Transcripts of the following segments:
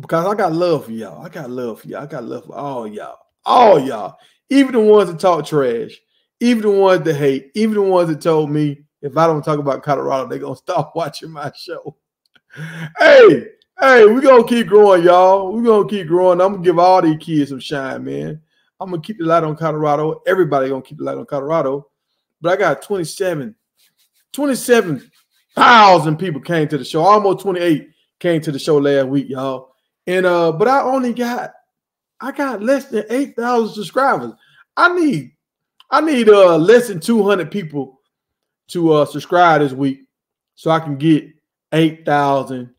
because I got love for y'all. I got love for y'all. I got love for all y'all. All y'all. Even the ones that talk trash. Even the ones that hate. Even the ones that told me if I don't talk about Colorado, they're going to stop watching my show. Hey, we're going to keep growing, y'all. We're going to keep growing. I'm going to give all these kids some shine, man. I'm going to keep the light on Colorado. Everybody going to keep the light on Colorado. But I got 27,000 people came to the show. Almost 28 came to the show last week, y'all. And but I got less than 8,000 subscribers. I need less than 200 people to subscribe this week so I can get 8,000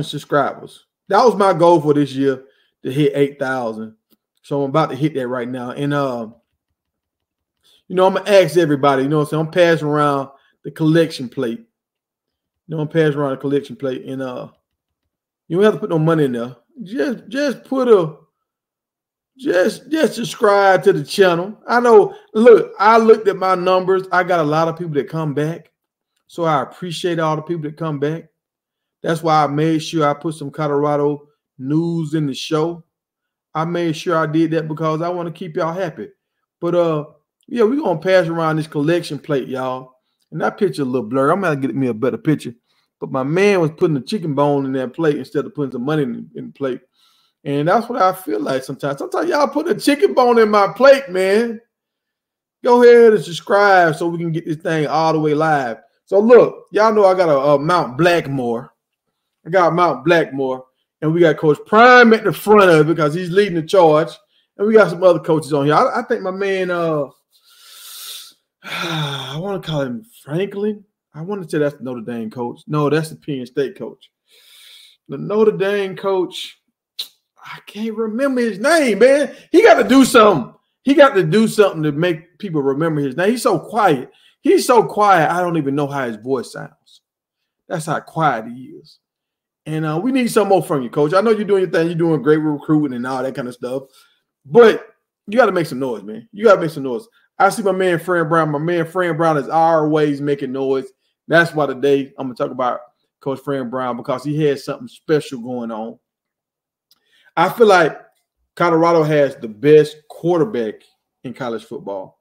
subscribers. That was my goal for this year, to hit 8,000. So I'm about to hit that right now. And I'm gonna ask everybody, so I'm passing around the collection plate. I'm passing around the collection plate, and you don't have to put no money in there. Just subscribe to the channel. I know, look, I looked at my numbers. I got a lot of people that come back. So I appreciate all the people that come back. That's why I made sure I put some Colorado news in the show. I made sure I did that because I want to keep y'all happy. But yeah, we're gonna pass around this collection plate, y'all. And that picture a little blurry. I'm gonna get me a better picture. But my man was putting a chicken bone in that plate instead of putting some money in the plate. And that's what I feel like sometimes. Sometimes y'all put a chicken bone in my plate, man. Go ahead and subscribe so we can get this thing all the way live. So look, y'all know I got a Mount Blackmore. I got Mount Blackmore. And we got Coach Prime at the front of it because he's leading the charge. And we got some other coaches on here. I think my man, I want to call him Franklin. I want to say that's the Notre Dame coach. No, that's the Penn State coach. The Notre Dame coach, I can't remember his name, man. He got to do something. He got to do something to make people remember his name. He's so quiet. He's so quiet, I don't even know how his voice sounds. That's how quiet he is. And we need some more from you, Coach. I know you're doing your thing. You're doing great recruiting and all that kind of stuff. But you got to make some noise, man. You got to make some noise. I see my man, Fran Brown. My man, Fran Brown, is always making noise. That's why today I'm going to talk about Coach Fran Brown, because he has something special going on. I feel like Colorado has the best quarterback in college football.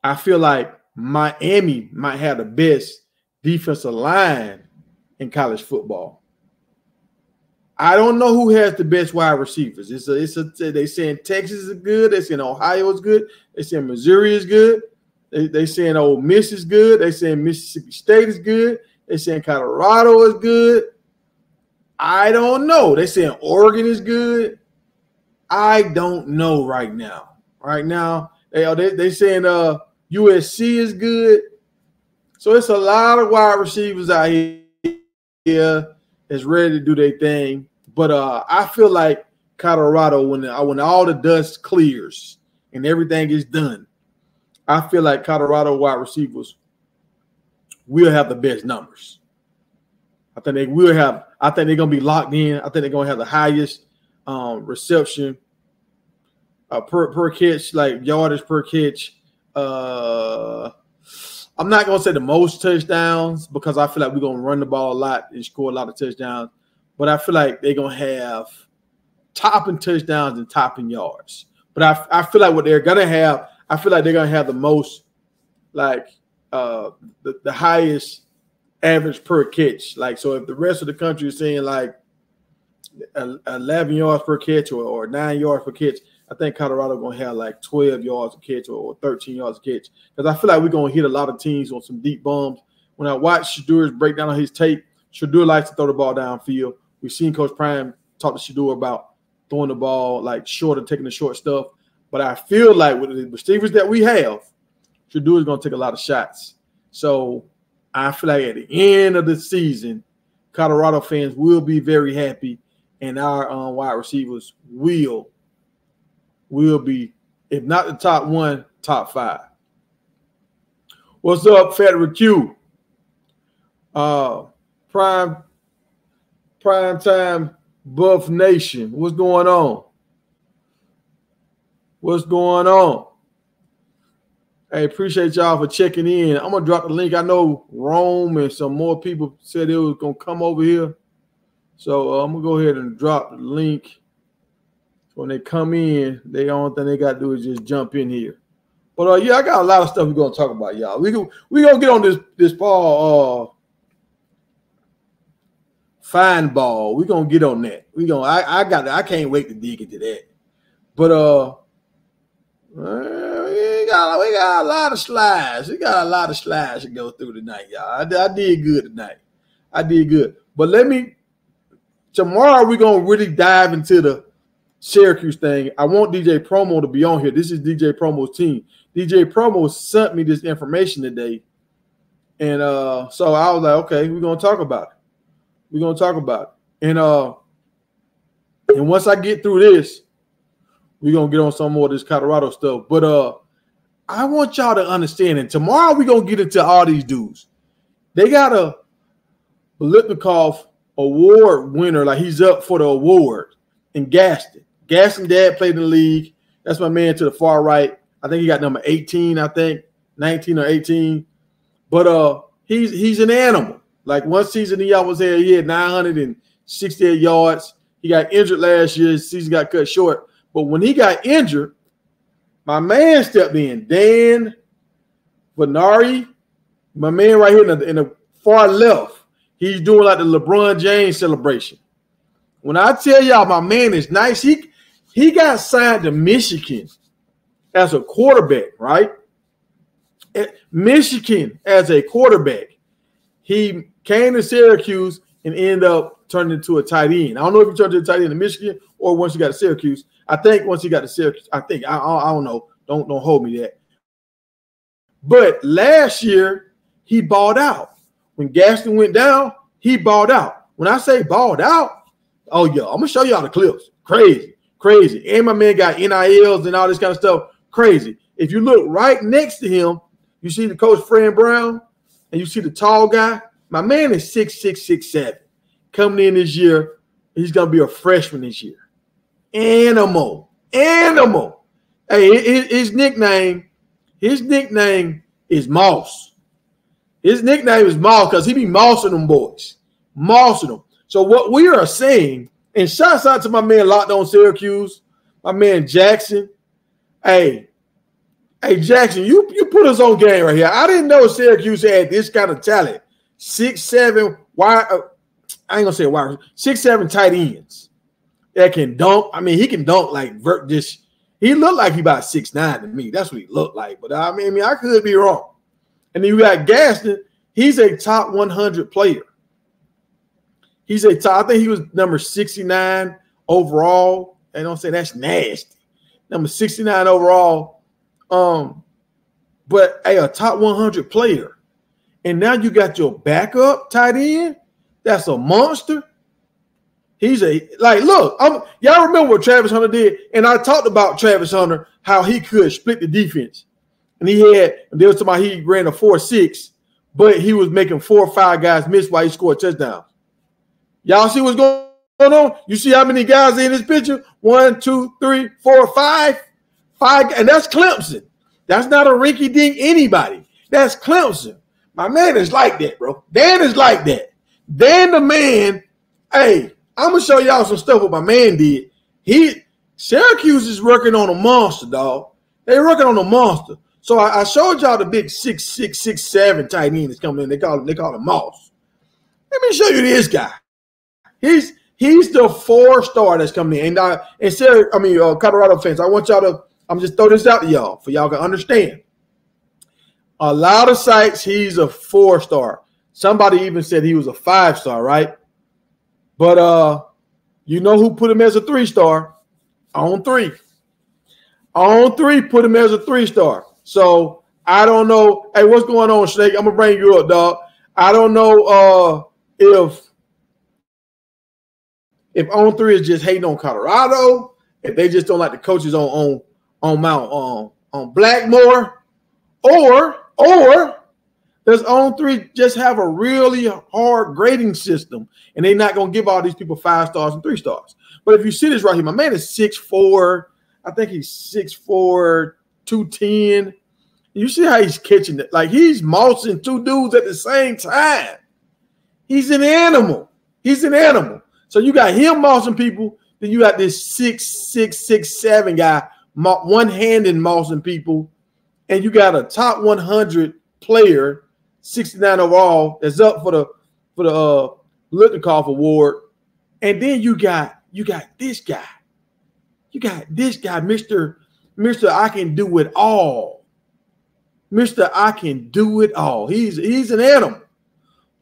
I feel like Miami might have the best defensive line in college football. I don't know who has the best wide receivers. They saying Texas is good. They saying Ohio is good. They saying Missouri is good. They saying Ole Miss is good. They saying Mississippi State is good. They saying Colorado is good. I don't know. They saying Oregon is good. I don't know right now. Right now, they saying USC is good. So it's a lot of wide receivers out here that's ready to do their thing. But I feel like Colorado, when all the dust clears and everything is done, I feel like Colorado wide receivers will have the best numbers. I think they will have. I think they're gonna be locked in. I think they're gonna have the highest reception per catch, like yardage per catch. I'm not gonna say the most touchdowns because I feel like we're gonna run the ball a lot and score a lot of touchdowns. But I feel like they're gonna have topping touchdowns and topping yards. But I feel like what they're gonna have, I feel like they're gonna have the most, like the highest average per catch. Like, so if the rest of the country is saying like 11 yards per catch or 9 yards per catch, I think Colorado going to have like 12 yards a catch or 13 yards a catch. Because I feel like we're going to hit a lot of teams on some deep bombs. When I watch Shadour's breakdown on his tape, Shadour likes to throw the ball downfield. We've seen Coach Prime talk to Shadour about throwing the ball like short and taking the short stuff. But I feel like with the receivers that we have, Shadour is going to take a lot of shots. So I feel like at the end of the season, Colorado fans will be very happy, and our wide receivers will be, if not the top one, top five. What's up, Frederick Q? Prime time Buff Nation. What's going on? What's going on? Hey, appreciate y'all for checking in. I'm gonna drop the link. I know Rome and some more people said it was gonna come over here. So I'm gonna go ahead and drop the link. When they come in, the only thing they got to do is just jump in here. But yeah, I got a lot of stuff we're gonna talk about, y'all. We gonna get on this Paul fine ball. We're gonna get on that. I can't wait to dig into that. But we got a lot of slides. We got a lot of slides to go through tonight, y'all. I did good tonight. I did good. But tomorrow we're gonna really dive into the Syracuse thing. I want DJ Promo to be on here. This is DJ Promo's team. DJ Promo sent me this information today. And so I was like, okay, we're gonna talk about it. We're gonna talk about it. And once I get through this, we're gonna get on some more of this Colorado stuff. But I want y'all to understand, and tomorrow we're gonna get into all these dudes. They got a Biletnikoff award winner, like he's up for the award in Gaston. Gaston dad played in the league. That's my man to the far right. I think he got number 18, 19 or 18. But he's an animal. Like one season he was there, he had 968 yards. He got injured last year. His season got cut short. But when he got injured, my man stepped in. Dan Venari, my man right here in the far left. He's doing like the LeBron James celebration. When I tell y'all my man is nice, he got signed to Michigan as a quarterback, right? At Michigan as a quarterback. He came to Syracuse and ended up turning into a tight end. I don't know if he turned into a tight end in Michigan or once he got to Syracuse. I think once he got to Syracuse, I don't know. Don't hold me that. But last year, he balled out. When Gaston went down, he balled out. When I say balled out, oh, yeah, I'm going to show y'all the clips. Crazy. And my man got NILs and all this kind of stuff. Crazy. If you look right next to him, you see the coach, Fran Brown, and you see the tall guy. My man is 6'6", 6'7". Coming in this year, he's going to be a freshman this year. Animal. Hey, his nickname is Moss. His nickname is Moss because he be mossing them boys. Mossing them. So what we are saying, and shouts out to my man Locked On Syracuse, my man Jackson. Hey, Jackson, you put us on game right here. I didn't know Syracuse had this kind of talent. 6'7", I ain't gonna say wide, 6'7" tight ends that can dunk. I mean, he can dunk like this. He looked like he about 6'9" to me. That's what he looked like. But I mean, I could be wrong. And then you got Gaston. He's a top 100 player. He's a top. I think he was number 69 overall. And don't say that's nasty. Number 69 overall. But a top 100 player. And now you got your backup tight end. That's a monster. Look, y'all remember what Travis Hunter did? And I talked about Travis Hunter, how he could split the defense. And there was somebody he ran a 4.6, but he was making 4 or 5 guys miss while he scored touchdowns. Y'all see what's going on? You see how many guys in this picture? 1, 2, 3, 4, 5. 5, and that's Clemson. That's not a rinky-dink anybody. That's Clemson. My man is like that, bro. Dan is like that. Dan the man, hey, I'm going to show y'all some stuff what my man did. Syracuse is working on a monster, dog. They're working on a monster. So I showed y'all the big 6'6", 6'7" tight end that's coming in. They call him Moss. Let me show you this guy. He's the 4-star that's coming in. And Colorado fans, I want y'all to, I'm just throw this out to y'all for y'all can understand. A lot of sites, he's a 4-star. Somebody even said he was a 5-star, right? But you know who put him as a 3-star? On 3. On 3 put him as a 3-star. So I don't know. Hey, what's going on, Snake? I'm gonna bring you up, dog. I don't know if On 3 is just hating on Colorado, if they just don't like the coaches on Blackmore, or does On 3 just have a really hard grading system and they're not gonna give all these people 5 stars and 3 stars? But if you see this right here, my man is 6'4". I think he's 6'4", 210. You see how he's catching it. Like he's mossing 2 dudes at the same time. He's an animal. So you got him mossing people. Then you got this 6'6", 6'7" guy one-handed mossing people. And you got a top 100 player, 69 overall, that's up for the Litnikoff Award. And then you got this guy. You got this guy, Mr. I can do it all. Mr. I can do it all. He's an animal.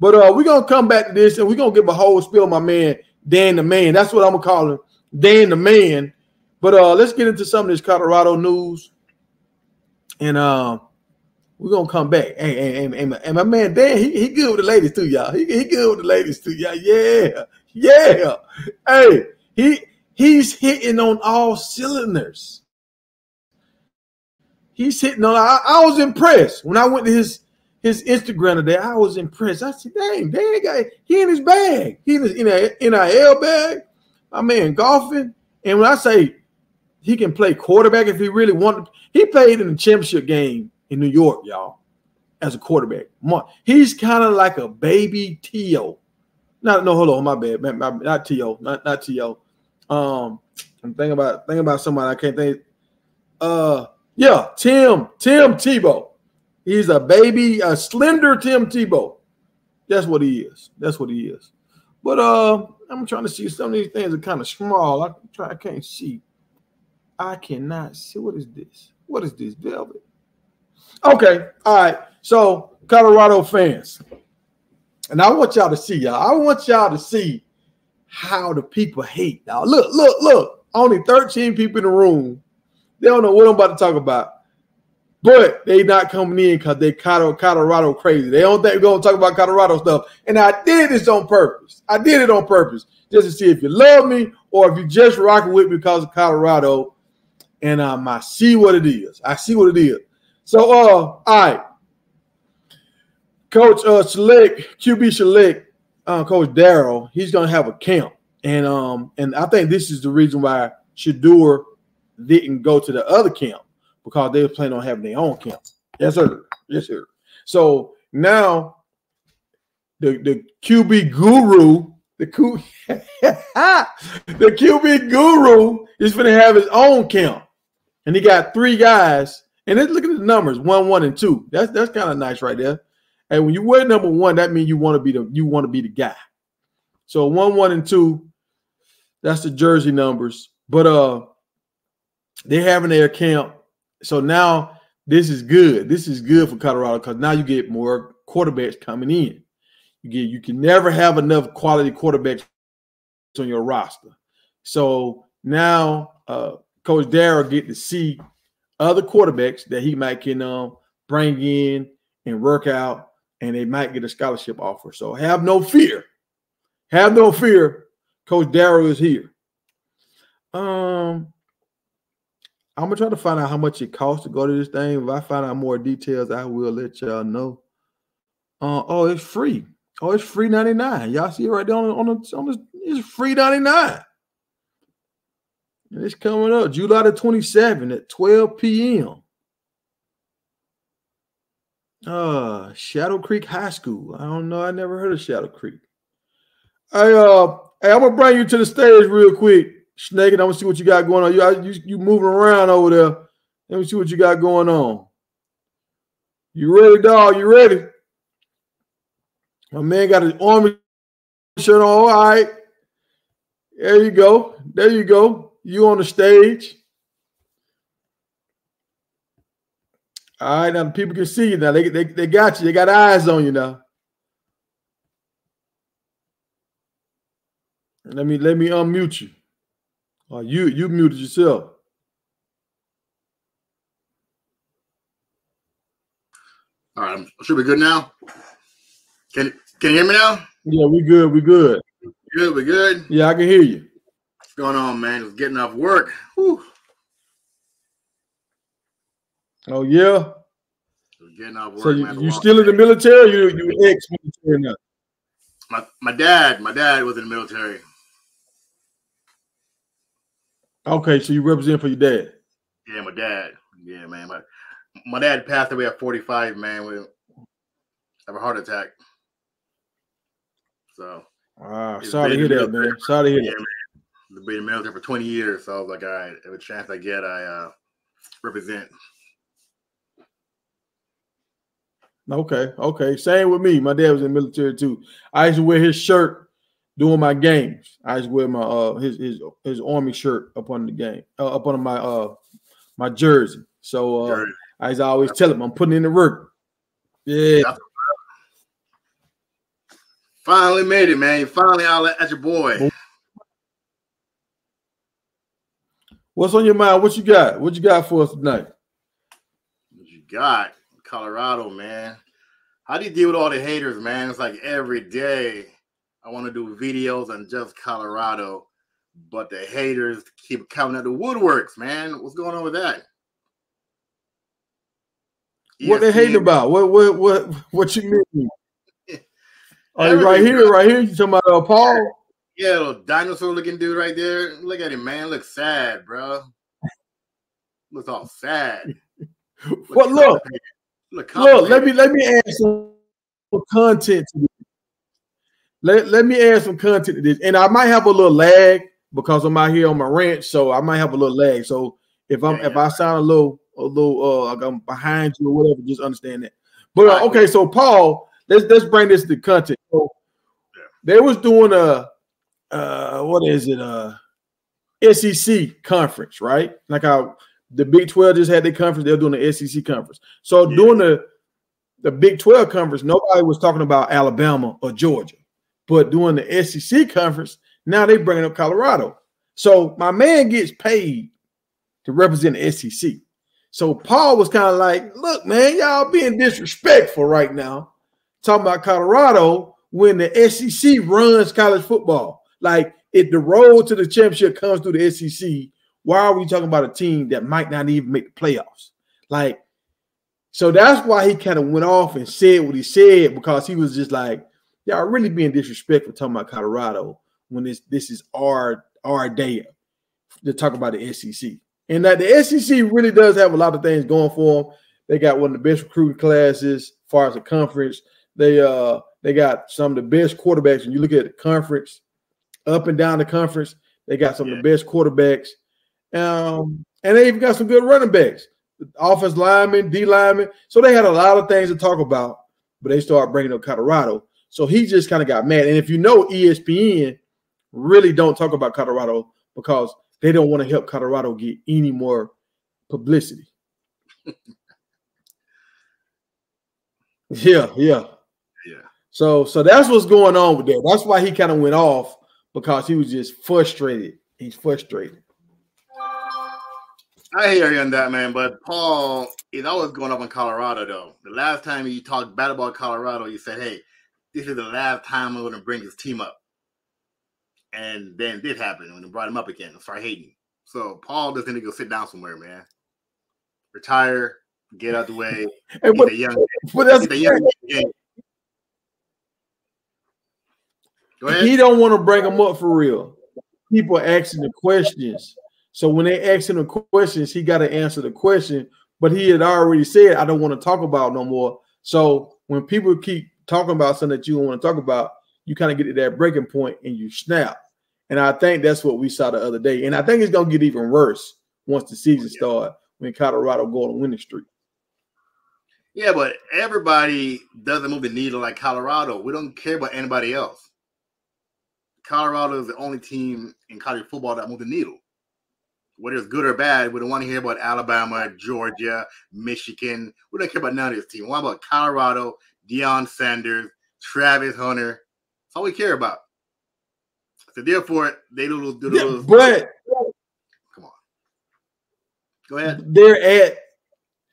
But we're going to come back to this, and we're going to give a whole spiel on my man, Dan the Man. That's what I'm going to call him, Dan the Man. But let's get into some of this Colorado news. And we're going to come back. And my man, Dan, he good with the ladies too, y'all. He good with the ladies too, y'all. Yeah. Hey, he's hitting on all cylinders. He's hitting on. I was impressed when I went to his Instagram today. I was impressed. I said, "Dang, guy, he in his bag. He in his NIL bag. My man golfing." And when I say he can play quarterback if he really wanted, he played in the championship game in New York, y'all, as a quarterback. He's kind of like a baby T.O. Hold on, my bad, not T.O., not T.O. I'm thinking about somebody I can't think. Yeah, Tim Tebow. He's a baby, a slender Tim Tebow. That's what he is. But I'm trying to see some of these things are kind of small. I can't see. I cannot see. What is this? What is this, Velvet? Okay, all right. So Colorado fans, and I want y'all to see, y'all. I want y'all to see how the people hate. Now look. Only 13 people in the room. They don't know what I'm about to talk about. But they not coming in because they Colorado crazy. They don't think we're going to talk about Colorado stuff. And I did this on purpose. I did it on purpose just to see if you love me or if you just rocking with me because of Colorado. And I see what it is. So, all right. Coach QB Select, Coach Darrell, he's going to have a camp. And I think this is the reason why Shedeur didn't go to the other camp, because they were planning on having their own camp. Yes, sir. So now the QB guru, the QB guru is going to have his own camp. And he got 3 guys. And let's look at the numbers, 1, 1, and 2. That's kind of nice right there. And when you wear number 1, that means you want to be the guy. So 1, 1, and 2, that's the jersey numbers. But they're having their camp. So now this is good. This is good for Colorado because now you get more quarterbacks coming in. You can never have enough quality quarterbacks on your roster. So now Coach Darrell get to see other quarterbacks that he might can bring in and work out, and they might get a scholarship offer. So have no fear. Coach Darrell is here. I'm going to try to find out how much it costs to go to this thing. If I find out more details, I will let y'all know. Oh, it's free. Oh, it's free $99. Y'all see it right there on the it's free $99. And it's coming up July the 27th at 12 p.m. Shadow Creek High School. I don't know. I never heard of Shadow Creek. Hey, I'm going to bring you to the stage real quick. Snake, and I'm gonna see what you got going on. You moving around over there. Let me see what you got going on. You ready, dog? You ready? My man got his army shirt on. All right. There you go. You on the stage. All right, now the people can see you now. They got you. They got eyes on you now. Let me unmute you. You muted yourself. All right, should be good now. Can you hear me now? Yeah, we good. We good. Yeah, I can hear you. What's going on, man? Just getting off work. Whew. Oh yeah. Just getting off work. So you still in the military? Or you ex-military now? My dad was in the military. Okay, so you represent for your dad. Yeah, my dad. Yeah, man. My dad passed away at 45, man, with a heart attack. So Wow, sorry to hear that, man. Sorry to hear that. I've been in the military for 20 years, so I was like, all right, every chance I get, I represent. Okay. Same with me. My dad was in the military too. I used to wear his shirt during my games. I used to wear my his army shirt up on the game, up on my jersey. So I used to always tell him I'm putting in the work. Yeah. Finally made it, man. You finally out at your boy. What's on your mind? What you got? What you got for us tonight? What you got? Colorado, man. How do you deal with all the haters, man? It's like every day I want to do videos on just Colorado, but the haters keep coming at the woodworks, man. What's going on with that? What they hating about? What you mean? Right here. You talking about Paul? Yeah, little dinosaur looking dude right there. Look at him, man. Looks sad, bro. Looks all sad. Well, look. Let me add some content to this. Let me add some content to this. And I might have a little lag because I'm out here on my ranch, so I might have a little lag. So if I sound a little like I'm behind you or whatever, just understand that. But okay, so Paul, let's bring this to content. So they was doing SEC conference, right? Like how the Big 12 just had their conference, they're doing the SEC conference. So during the Big 12 conference, nobody was talking about Alabama or Georgia. But during the SEC conference, now they bringing up Colorado. So my man gets paid to represent the SEC. So Paul was kind of like, look, man, y'all being disrespectful right now, talking about Colorado when the SEC runs college football. Like, if the road to the championship comes through the SEC, why are we talking about a team that might not even make the playoffs? Like, so that's why he kind of went off and said what he said, because he was just like, y'all really being disrespectful talking about Colorado when this is our day to talk about the SEC. And that the SEC really does have a lot of things going for them. They got one of the best recruiting classes as far as the conference. They got some of the best quarterbacks. When you look at the conference, up and down the conference, they got some of the best quarterbacks. And they even got some good running backs, offensive linemen, D linemen. So they had a lot of things to talk about, but they started bringing up Colorado. So he just kind of got mad. And if you know, ESPN really don't talk about Colorado because they don't want to help Colorado get any more publicity. Yeah. So that's what's going on with that. That's why he kind of went off, because he was just frustrated. He's frustrated. I hear you on that, man. But Paul is always going up on Colorado, though. The last time you talked bad about Colorado, you said, hey, this is the last time I'm going to bring this team up. And then this happened when they brought him up again and started hating. So Paul just need to go sit down somewhere, man. Retire, get out the way. He don't want to bring them up for real. People are asking the questions. So when they asking the questions, he got to answer the question. But he had already said, I don't want to talk about no more. So when people keep talking about something that you don't want to talk about, you kind of get to that breaking point and you snap. And I think that's what we saw the other day. And I think it's going to get even worse once the season starts, when Colorado go on a winning streak. Yeah, but everybody doesn't move the needle like Colorado. We don't care about anybody else. Colorado is the only team in college football that moves the needle. Whether it's good or bad, we don't want to hear about Alabama, Georgia, Michigan. We don't care about none of this team. We want about Colorado, Deion Sanders, Travis Hunter. That's all we care about. So therefore, they do those. But come on, go ahead. They're at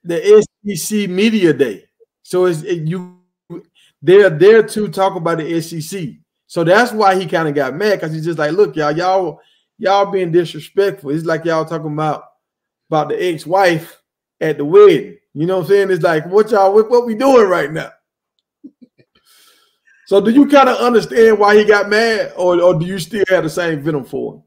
the SEC Media Day, so they're there to talk about the SEC. So that's why he kind of got mad, because he's just like, look, y'all being disrespectful. It's like y'all talking about the ex-wife at the wedding. You know what I'm saying? It's like, what we doing right now? So do you kind of understand why he got mad, or do you still have the same venom for him?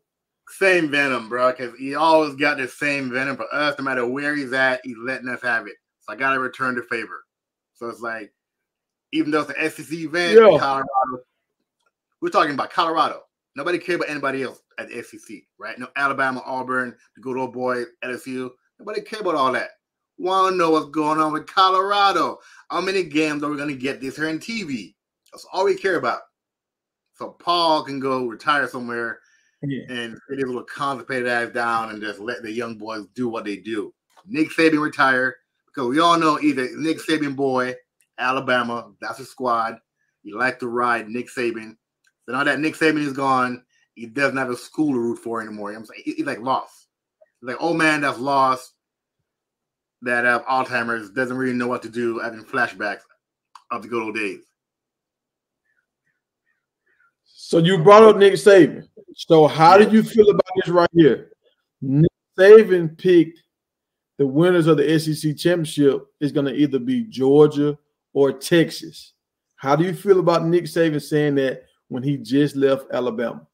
Same venom, bro, because he always got the same venom for us. No matter where he's at, he's letting us have it. So I got to return the favor. So it's like, even though it's an SEC event, Colorado, We're talking about Colorado. Nobody cared about anybody else at the SEC, right? No Alabama, Auburn, the good old boy, LSU. Nobody cared about all that. Want to know what's going on with Colorado? How many games are we going to get this here on TV? That's all we care about. So Paul can go retire somewhere and sit his little constipated ass down and just let the young boys do what they do. Nick Saban retire because we all know either Nick Saban boy, Alabama, that's his squad. You like to ride Nick Saban. So now that Nick Saban is gone, he doesn't have a school to root for anymore. I'm saying he's like lost. He's like, oh man, that's lost. That have Alzheimer's, doesn't really know what to do, having flashbacks of the good old days. So you brought up Nick Saban. So how do you feel about this right here? Nick Saban picked the winners of the SEC championship is going to either be Georgia or Texas. How do you feel about Nick Saban saying that when he just left Alabama?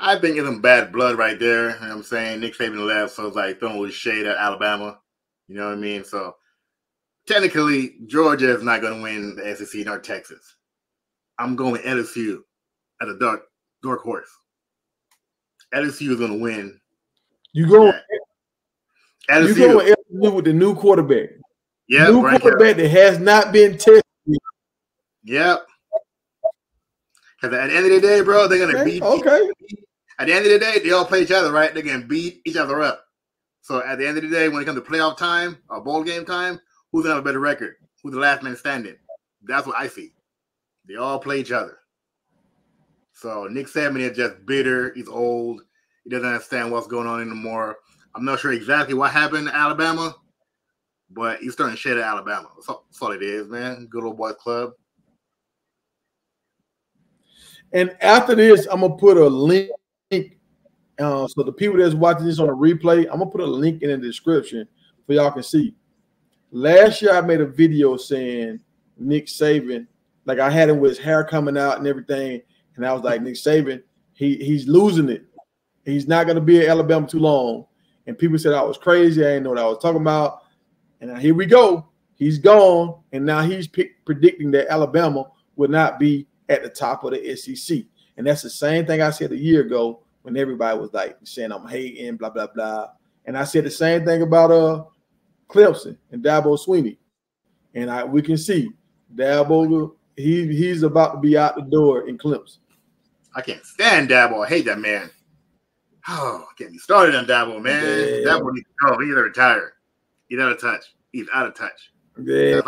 I think it's some bad blood right there. You know what I'm saying? Nick Saban left, so it's like throwing a little shade at Alabama. You know what I mean? So technically, Georgia is not going to win the SEC nor Texas. I'm going with LSU at a dark horse. LSU is going to win. You go LSU with the new quarterback. Yeah, new quarterback that has not been tested. Yep. Because at the end of the day, bro, they're going to beat. Okay. At the end of the day, they all play each other, right? They're going to beat each other up. So at the end of the day, when it comes to playoff time or bowl game time, who's going to have a better record? Who's the last man standing? That's what I see. They all play each other. So Nick Saban is just bitter. He's old. He doesn't understand what's going on anymore. I'm not sure exactly what happened in Alabama, but he's starting to shade at Alabama. That's all it is, man. Good old boys club. And after this, I'm gonna put a link. So the people that's watching this on a replay, I'm gonna put a link in the description for y'all can see. Last year, I made a video saying Nick Saban, like I had him with his hair coming out and everything, and I was like, Nick Saban, he's losing it. He's not gonna be at Alabama too long. And people said I was crazy. I didn't know what I was talking about. And now here we go. He's gone, and now he's predicting that Alabama will not be at the top of the SEC. And that's the same thing I said a year ago when everybody was like saying I'm hating, blah, blah, blah. And I said the same thing about Clemson and Dabo Swinney. And we can see Dabo, he's about to be out the door in Clemson. I can't stand Dabo. I hate that man. Oh, get me started on Dabo, man. Yeah. Dabo needs to go. He's got to retire. He's out of touch. He's out of touch. Yeah.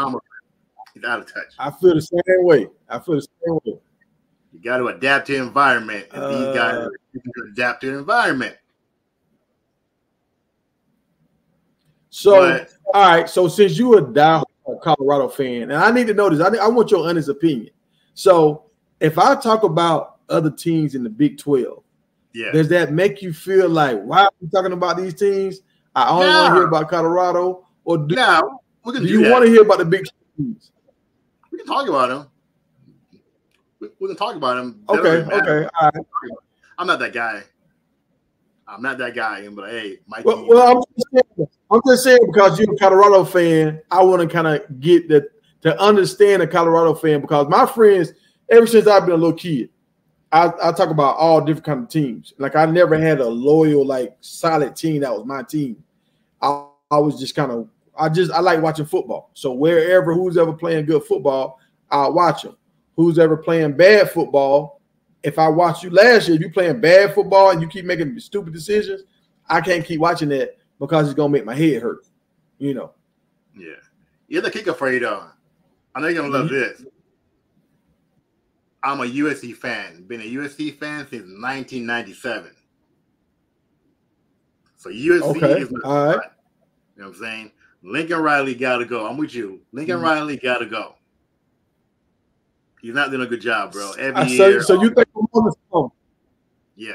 He's out of touch. I feel the same way. You got to adapt to the environment. And these guys are adapt to the environment. So, all right. So, since you're a diehard Colorado fan, and I need to know this, I want your honest opinion. So, if I talk about other teams in the Big 12, does that make you feel like, why are we talking about these teams? I only want to hear about Colorado, or do you want to hear about the Big 12 teams? We can talk about them. We can talk about them. Okay. All right. I'm not that guy. But hey, I'm just saying because you're a Colorado fan, I want to kind of get to understand a Colorado fan, because my friends, ever since I've been a little kid, I talk about all different kind of teams. Like I never had a loyal, like solid team that was my team. I was just kind of I like watching football. So who's ever playing good football, I'll watch them. Who's ever playing bad football, if I watched you last year, if you playing bad football and you keep making stupid decisions, I can't keep watching that because it's gonna make my head hurt. You know. Yeah. You're the kicker for you though. I know you're gonna love this. I'm a USC fan. Been a USC fan since 1997. So USC is my all right. You know what I'm saying? Lincoln Riley got to go. I'm with you. Lincoln Riley got to go. He's not doing a good job, bro. Every year. So you think I'm on to something? Yeah.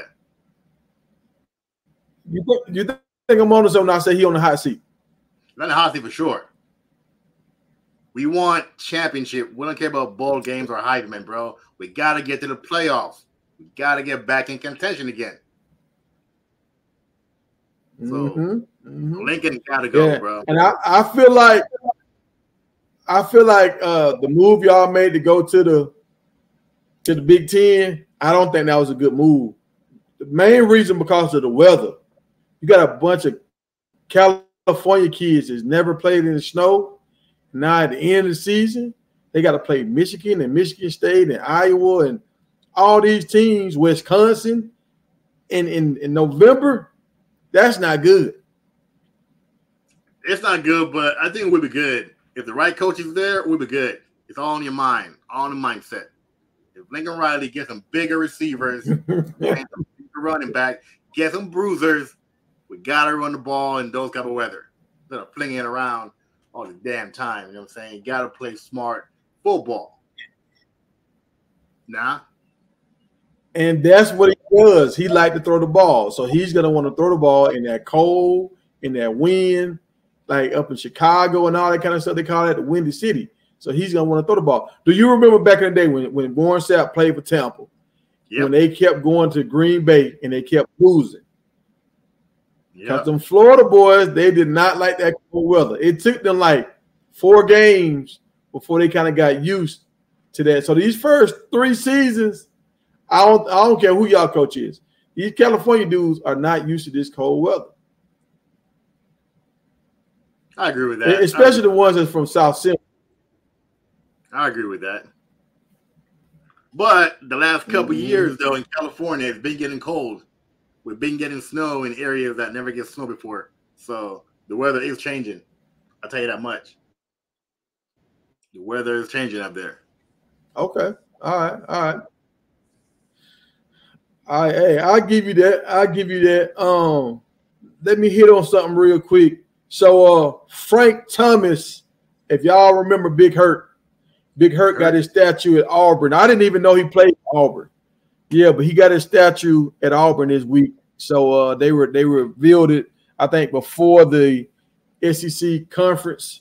You think I'm on to something? I say he on the hot seat. Not the hot seat for sure. We want championship. We don't care about bowl games or Heisman, bro. We got to get to the playoffs. We got to get back in contention again. So Lincoln got to go, bro. And I feel like the move y'all made to go to to the Big Ten, I don't think that was a good move. The main reason because of the weather. You got a bunch of California kids that's never played in the snow. Now at the end of the season, they got to play Michigan and Michigan State and Iowa and all these teams, Wisconsin, in November. That's not good. It's not good, but I think it would be good. If the right coach is there, it would be good. It's all in your mind, all in the mindset. If Lincoln Riley gets some bigger receivers, and some bigger running back, get some bruisers, we got to run the ball in those type of weather. Instead of flinging it around all the damn time. You know what I'm saying? You got to play smart football. Nah. And that's what he does. He liked to throw the ball. So he's going to want to throw the ball in that cold, in that wind, like up in Chicago and all that kind of stuff. They call it the Windy City. So he's going to want to throw the ball. Do you remember back in the day when Warren Sapp played for Tampa, when they kept going to Green Bay and they kept losing? Because them Florida boys, they did not like that cold weather. It took them like 4 games before they kind of got used to that. So these first 3 seasons, I don't care who y'all coach is. These California dudes are not used to this cold weather. I agree with that. Especially the ones that's from South Central. I agree with that. But the last couple years, though, in California, it's been getting cold. We've been getting snow in areas that never get snow before. So the weather is changing. I'll tell you that much. The weather is changing up there. Okay. All right. Hey, I'll give you that. Let me hit on something real quick. So Frank Thomas, if y'all remember Big Hurt got his statue at Auburn. I didn't even know he played at Auburn. Yeah, but he got his statue at Auburn this week. So they revealed it, I think, before the SEC conference.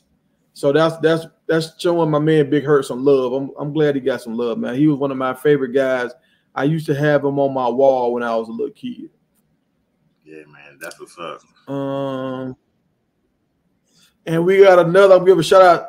So that's showing my man Big Hurt some love. I'm glad he got some love, man. He was one of my favorite guys. I used to have him on my wall when I was a little kid. Yeah, man, that's what's up. And we got another. I'll give a shout out.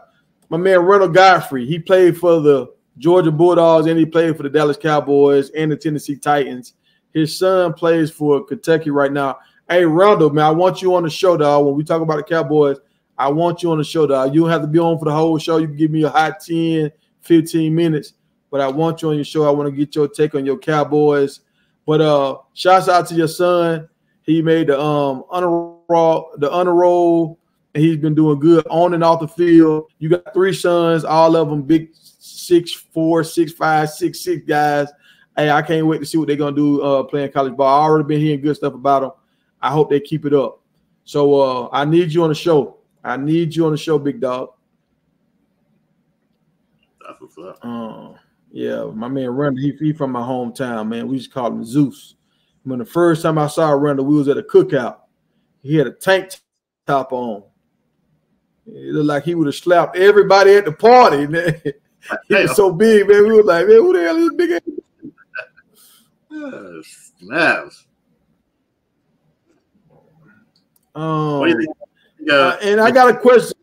My man Randall Godfrey. He played for the Georgia Bulldogs and he played for the Dallas Cowboys and the Tennessee Titans. His son plays for Kentucky right now. Hey, Randall, man, I want you on the show, dog. When we talk about the Cowboys, I want you on the show, dog. You don't have to be on for the whole show. You can give me a hot 10, 15 minutes. But I want you on your show. I want to get your take on your Cowboys. But shouts out to your son. He made the honor roll, and he's been doing good on and off the field. You got 3 sons, all of them big 6'4", 6'5", 6'6" guys. Hey, I can't wait to see what they're gonna do playing college ball. I already been hearing good stuff about them. I hope they keep it up. So I need you on the show. I need you on the show, big dog. That's what's up. Yeah, my man Randall, he from my hometown, man. We used to call him Zeus. When the first time I saw Randall, we was at a cookout. He had a tank top on. It looked like he would have slapped everybody at the party. He was so big, man. We were like, man, who the hell is this big ass? Snaps. And I got a question.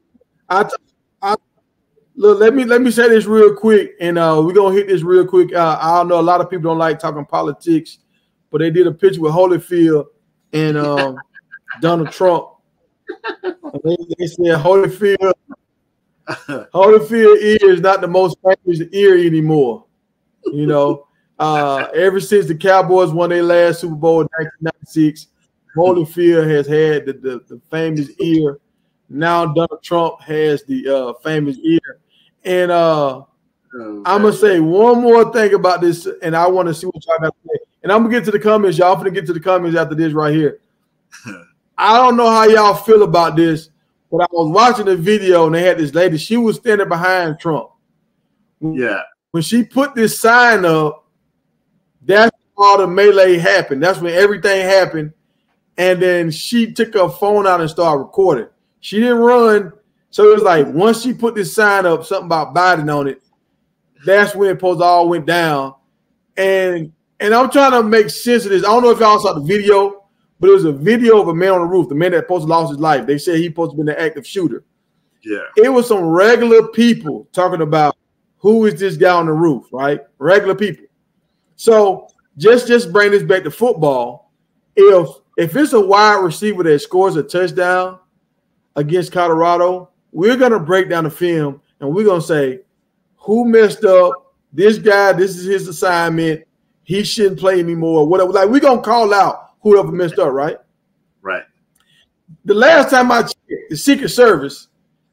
Look, let me say this real quick, and we're gonna hit this real quick. I know a lot of people don't like talking politics, but they did a picture with Holyfield and Donald Trump. They said Holyfield ear is not the most famous ear anymore. You know, ever since the Cowboys won their last Super Bowl in 1996, Holyfield has had the famous ear. Now Donald Trump has the famous ear. And I'm gonna say one more thing about this, and I want to see what y'all got to say. And I'm gonna get to the comments, y'all. I'm gonna get to the comments after this right here. I don't know how y'all feel about this, but I was watching the video and they had this lady. She was standing behind Trump. Yeah. When she put this sign up, that's all the melee happened. That's when everything happened. And then she took her phone out and started recording. She didn't run. So it was like once she put this sign up, something about Biden on it, that's when it all went down. And I'm trying to make sense of this. I don't know if y'all saw the video, but it was a video of a man on the roof, the man that supposed to lost his life. They said he supposed to be the active shooter. Yeah. It was some regular people talking about who is this guy on the roof, right? Regular people. So just bring this back to football. If it's a wide receiver that scores a touchdown against Colorado, we're gonna break down the film and we're gonna say who messed up. This guy, this is his assignment. He shouldn't play anymore. Whatever. Like we're gonna call out whoever messed up, right? Right. The last time I checked, the Secret Service,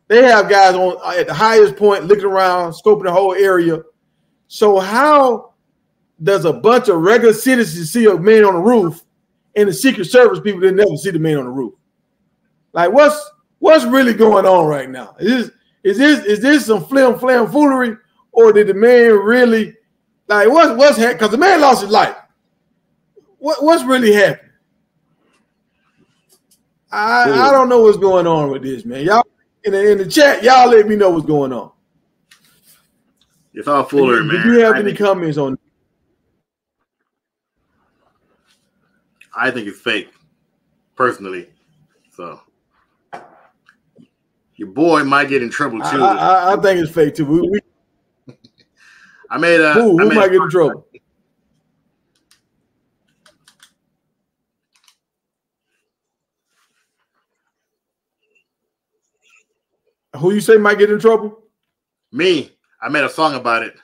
they have guys on at the highest point looking around, scoping the whole area. So how does a bunch of regular citizens see a man on the roof and the Secret Service people didn't never see the man on the roof? Like what's really going on right now? Is this some flim foolery, or did the man really like what's happening? Because the man lost his life. What's really happening? I don't know what's going on with this, man. Y'all in the chat, y'all let me know what's going on. It's all foolery, man. Do you have any comments on? I think it's fake, personally. So your boy might get in trouble too. I think it's fake too. I made a. Who might get in trouble? Who you say might get in trouble? Me. I made a song about it.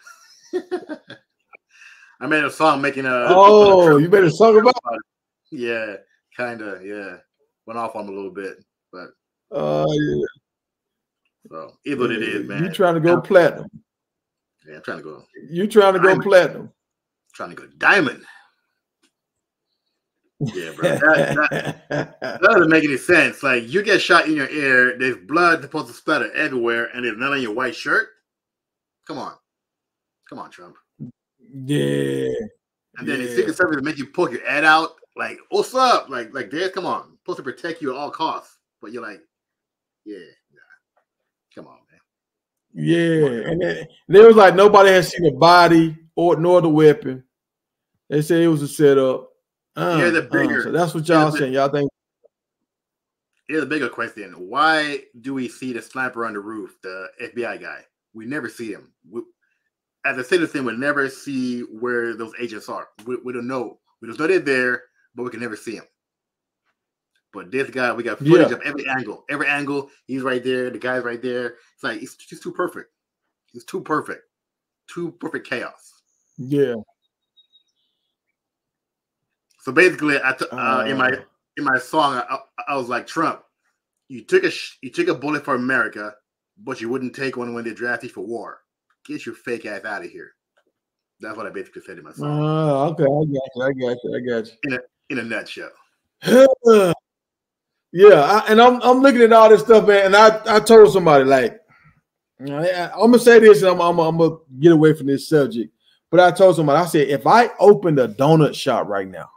I made a song making a. Oh, you made a song about it? Yeah, kind of. Yeah, went off on him a little bit, but. Yeah. So, either what it is, man. You trying to go platinum? Yeah, I'm trying to go. You trying to go platinum? Trying to go diamond. Yeah, bro. That doesn't make any sense. Like, you get shot in your ear, there's blood supposed to splatter everywhere, and there's none on your white shirt. Come on. Come on, Trump. Yeah. And then the Secret Service make you poke your head out. Like, what's up? Like, Dad, come on. I'm supposed to protect you at all costs. But you're like, yeah, nah. Come on, man. Yeah. And there was like nobody had seen the body nor the weapon. They said it was a setup. Here's the bigger. So that's what y'all saying. Y'all think? Here's the bigger question: why do we see the sniper on the roof, the FBI guy? We never see him. As a citizen, we never see where those agents are. We don't know. We just know they're there, but we can never see him. But this guy, we got footage of every angle. Every angle, he's right there. The guy's right there. It's like it's just too perfect. It's too perfect. Too perfect chaos. Yeah. So basically, in my song, I was like, Trump, you took a bullet for America, but you wouldn't take one when they drafted you for war. Get your fake ass out of here. That's what I basically said in my song. Okay, I got you. In a nutshell. Yeah, I'm looking at all this stuff, man, and I told somebody like, I'm gonna say this, and I'm gonna get away from this subject. But I told somebody, I said, if I opened a donut shop right now.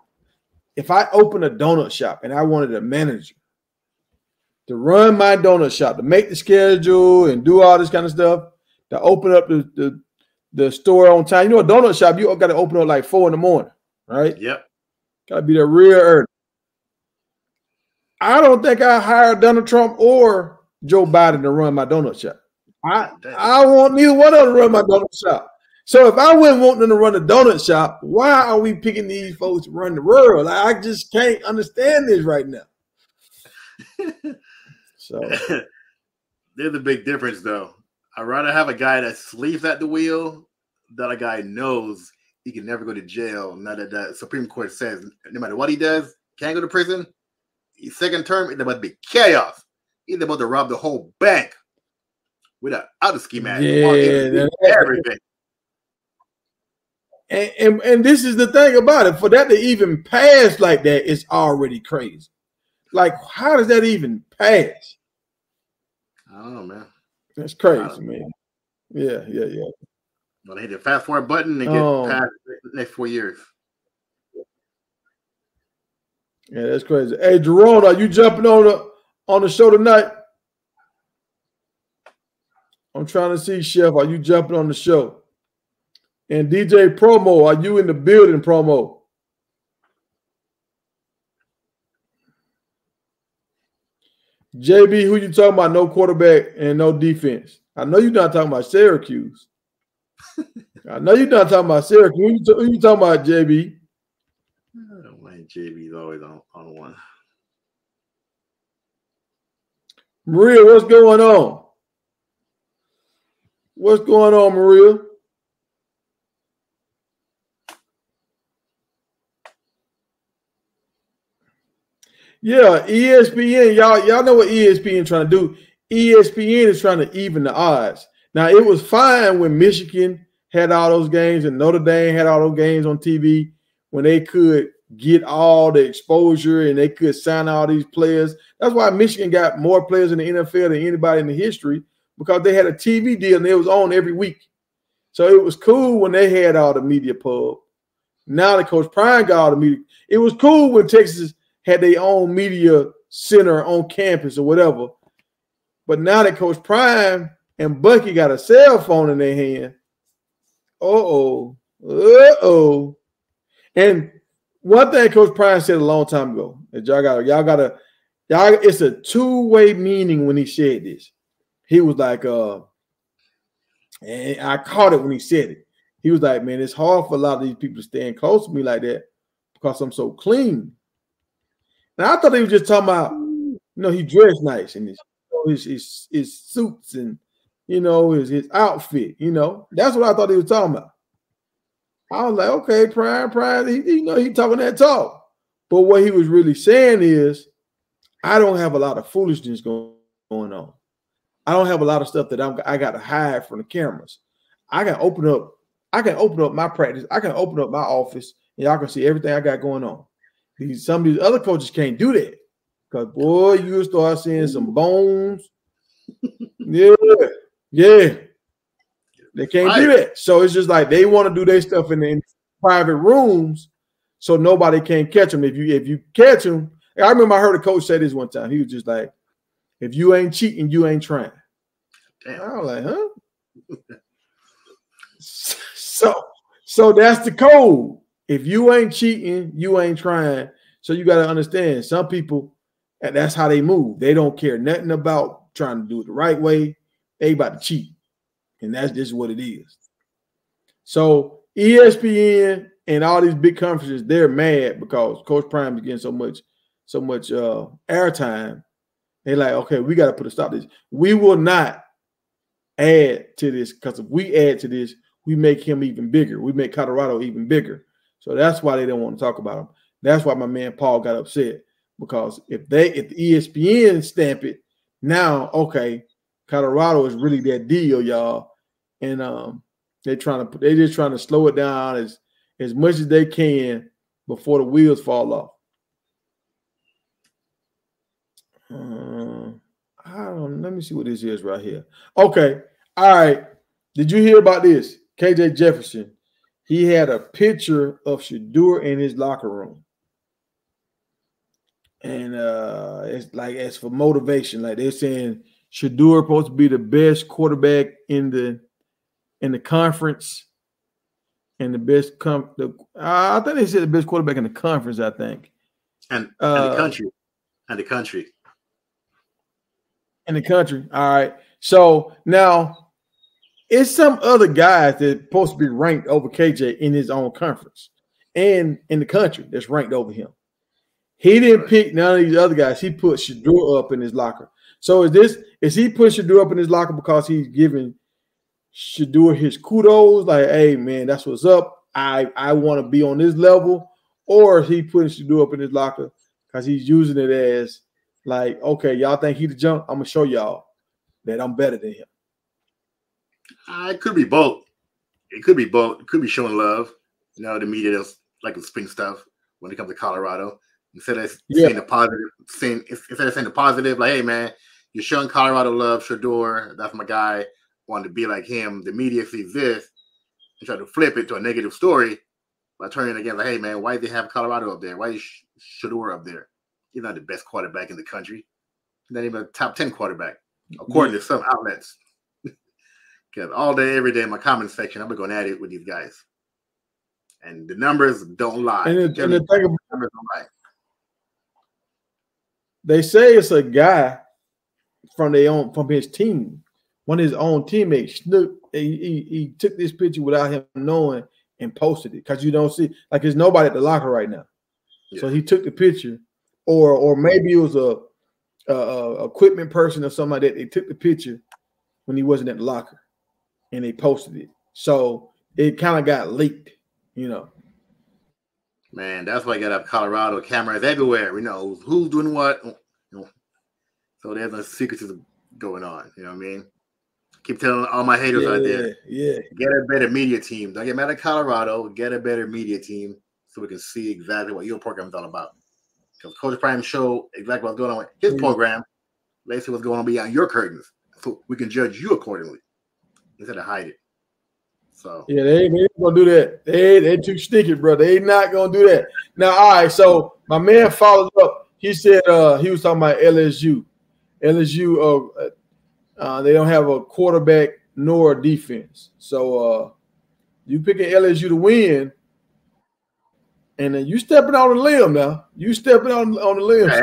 If I opened a donut shop and I wanted a manager to run my donut shop, to make the schedule and do all this kind of stuff, to open up the store on time. You know, a donut shop, you got to open up like 4 a.m, right? Yep. Got to be there real early. I don't think I hired Donald Trump or Joe Biden to run my donut shop. I want neither one of them to run my donut shop. So if I wouldn't want them to run a donut shop, why are we picking these folks to run the world? Like, I just can't understand this right now. So there's a big difference, though. I'd rather have a guy that sleeps at the wheel than a guy knows he can never go to jail. Now that the Supreme Court says no matter what he does, can't go to prison. His second term is about to be chaos. He's about to rob the whole bank without a schematic. Yeah, everything. And this is the thing about it. For that to even pass like that, it's already crazy. Like, how does that even pass? I don't know, man. That's crazy, man. Yeah. Well, they hit the fast forward button and get past the next 4 years. Yeah, that's crazy. Hey, Jerome, are you jumping on the show tonight? I'm trying to see, Chef. Are you jumping on the show? And DJ Promo, are you in the building, Promo? JB, who you talking about? No quarterback and no defense. I know you're not talking about Syracuse. I know you're not talking about Syracuse. Who you talking about, JB? I don't mind JB's always on one. Maria, what's going on? What's going on, Maria? Yeah, ESPN. Y'all know what ESPN trying to do. ESPN is trying to even the odds. Now, it was fine when Michigan had all those games and Notre Dame had all those games on TV when they could get all the exposure and they could sign all these players. That's why Michigan got more players in the NFL than anybody in the history, because they had a TV deal and it was on every week. So it was cool when they had all the media pub. Now that Coach Prime got all the media. It was cool when Texas had their own media center on campus or whatever. But now that Coach Prime and Bucky got a cell phone in their hand, and one thing Coach Prime said a long time ago, that y'all it's a two-way meaning when he said this. He was like, and I caught it when he said it. He was like, man, it's hard for a lot of these people to stand close to me like that because I'm so clean. Now I thought he was just talking about, he dressed nice and his suits and his outfit. That's what I thought he was talking about. I was like, okay, Prime, he talking that talk. But what he was really saying is, I don't have a lot of foolishness going on. I don't have a lot of stuff that I got to hide from the cameras. I can open up my practice. I can open up my office, and y'all can see everything I got going on. Some of these other coaches can't do that, because boy, you start seeing some bones. Yeah. They can't do that. So it's just like they want to do their stuff in private rooms so nobody can catch them. If you catch them, I remember I heard a coach say this one time. He was just like, if you ain't cheating, you ain't trying. Damn. I was like, huh? So that's the code. If you ain't cheating, you ain't trying. So you got to understand, some people, and that's how they move. They don't care nothing about trying to do it the right way. They about to cheat. And that's just what it is. So ESPN and all these big conferences, they're mad because Coach Prime is getting so much airtime. They're like, okay, we got to put a stop to this. We will not add to this, because if we add to this, we make him even bigger. We make Colorado even bigger. So that's why they don't want to talk about him. That's why my man Paul got upset, because if the ESPN stamp it, now, okay, Colorado is really that deal, y'all. And they're just trying to slow it down as much as they can before the wheels fall off. Let me see what this is right here. Okay. All right. Did you hear about this? KJ Jefferson. He had a picture of Shedeur in his locker room. And it's for motivation. Like they're saying Shedeur supposed to be the best quarterback in the conference, and the best I think they said the best quarterback in the conference, I think. And the country. And the country. In the country. All right. So now it's some other guys that's supposed to be ranked over KJ in his own conference and in the country that's ranked over him. He didn't pick none of these other guys. He put Shedeur up in his locker. So is he putting Shedeur up in his locker because he's giving Shedeur his kudos? Like, hey, man, that's what's up. I want to be on this level. Or is he putting Shedeur up in his locker because he's using it as like, okay, y'all think he the jump? I'm going to show y'all that I'm better than him. It could be both. It could be both. It could be showing love. The media does like the spring stuff when it comes to Colorado. Instead of saying the positive, like, hey, man, you're showing Colorado love, Shedeur, that's my guy, wanted to be like him. The media sees this and try to flip it to a negative story by turning it again, like, hey, man, why do they have Colorado up there? Why is Shedeur up there? He's not the best quarterback in the country. He's not even a top 10 quarterback, according to some outlets. Because all day, every day in my comment section, I've been going at it with these guys. And the numbers don't lie. And the thing about numbers don't lie. They say it's a guy from his team one of his own teammates, Snoop, he took this picture without him knowing and posted it because you don't see like there's nobody at the locker right now. Yeah. So he took the picture, or maybe it was a equipment person or somebody that they took the picture when he wasn't at the locker, and they posted it. So it kind of got leaked, you know. Man, that's why you got to have Colorado cameras everywhere. We know who's doing what. You know, so there's no secrets going on. You know what I mean? Keep telling all my haters out there. Yeah. Get a better media team. Don't get mad at Colorado. Get a better media team so we can see exactly what your program is all about. Because Coach Prime show exactly what's going on with his program. Let's see what's going on behind your curtains so we can judge you accordingly instead of hide it. So yeah, they ain't gonna do that. They too sticky, bro. They not gonna do that. Now, all right. So my man followed up. He said he was talking about LSU. LSU, they don't have a quarterback nor a defense. So you picking LSU to win, and then you stepping on the limb now. You stepping on the limb. Hey,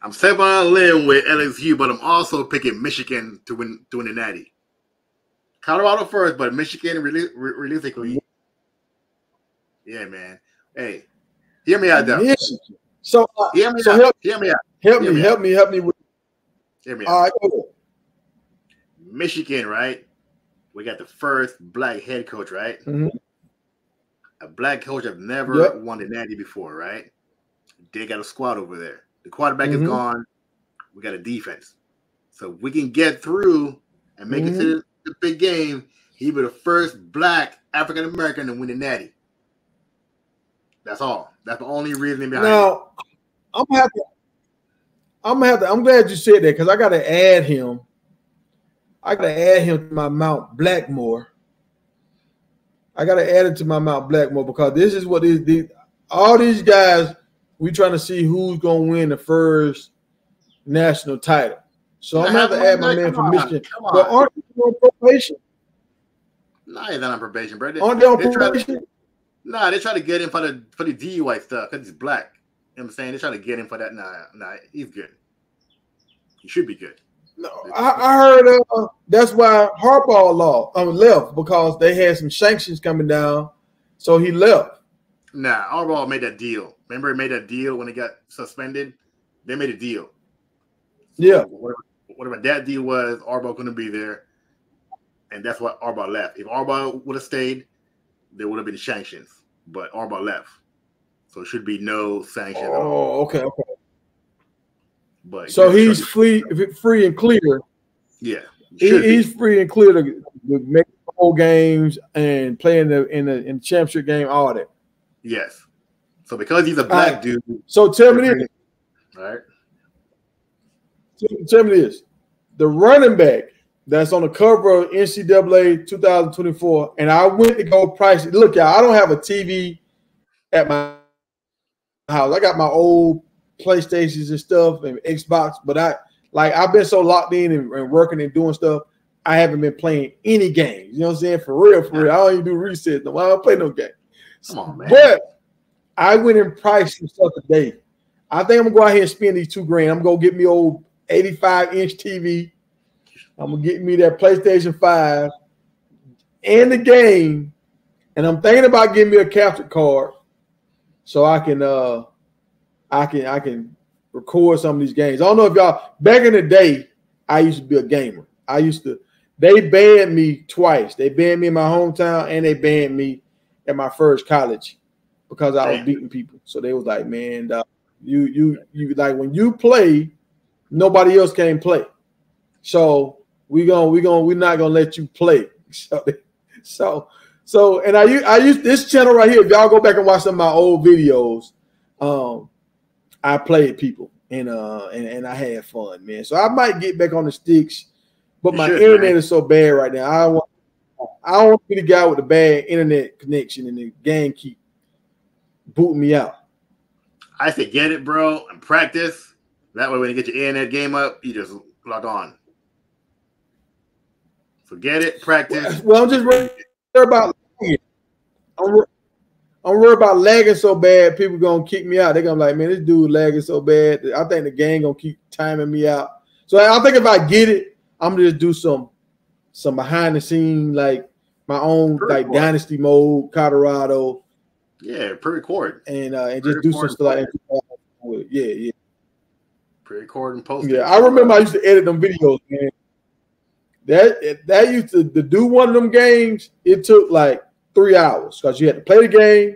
I'm stepping on a limb with LSU, but I'm also picking Michigan to win the Natty. Colorado first, but Michigan realistically. Yeah, man. Hey, hear me out, though. Michigan. So hear me out. Hear me out. Help me with. Hear me out. All right, go ahead. Michigan, right? We got the first black head coach, right? Mm-hmm. A black coach have never won the Natty before, right? They got a squad over there. The quarterback is gone. We got a defense. So we can get through and make it to the big game. He was the first black African American to win the Natty. That's all. That's the only reason behind it. Now, I'm glad you said that because I got to add him. I got to add him to my Mount Blackmore. I got to add it to my Mount Blackmore because this is what all these guys, we trying to see who's going to win the first national title. So I'm going to have to add my man from Michigan. But aren't they on probation? No, he's not on probation, bro. Aren't they on probation? No, they try to get him for the DUI stuff because he's black. You know what I'm saying? They try to get him for that. Nah, he's good. He should be good. No, I heard that's why Harbaugh left because they had some sanctions coming down, so he left. Nah, Harbaugh made that deal. Remember, he made that deal when he got suspended. They made a deal. So yeah. Whatever that deal was, Harbaugh couldn't be there, and that's why Harbaugh left. If Harbaugh would have stayed, there would have been sanctions. But Harbaugh left, so it should be no sanctions. Oh, okay. But so he's free and clear. Yeah, he's free and clear to make whole games and play in the championship game, all that. Yes. So because he's a black dude. So tell me this. All right. Tell me this. The running back that's on the cover of NCAA 2024, and I went to go price it. Look, y'all, I don't have a TV at my house. I got my old PlayStations and stuff and Xbox, but I've been so locked in and working and doing stuff, I haven't been playing any games. You know what I'm saying? For real. I don't even do resets. No, I don't play no game. Come on, man. But I went and priced some stuff today. I think I'm gonna go out here and spend these $2,000. I'm gonna get me old 85-inch TV. I'm gonna get me that PlayStation 5 and the game, and I'm thinking about getting me a capture card so I can record some of these games. I don't know if y'all back in the day, I used to be a gamer. They banned me twice. They banned me in my hometown and they banned me at my first college because I was beating people. So they was like, man, you like when you play, nobody else can play. So we're not gonna let you play. So and I use this channel right here. If y'all go back and watch some of my old videos, I played people and I had fun, man. So I might get back on the sticks, but my internet is so bad right now. I don't want to be the guy with the bad internet connection and the game keep booting me out. I say get it, bro, and practice. That way when you get your internet game up, you just log on. So get it, practice. Well, I'm just worried about lagging. I'm worried about lagging so bad, people gonna kick me out. They're gonna be like, man, this dude lagging so bad. I think the game gonna keep timing me out. So I think if I get it, I'm gonna just do some behind the scene, like my own like dynasty mode, Colorado. Yeah, pre-record and just do some stuff like that. Yeah. Pre-record and post. Yeah, I remember I used to edit them videos, man. That used to do one of them games. It took like 3 hours because you had to play the game,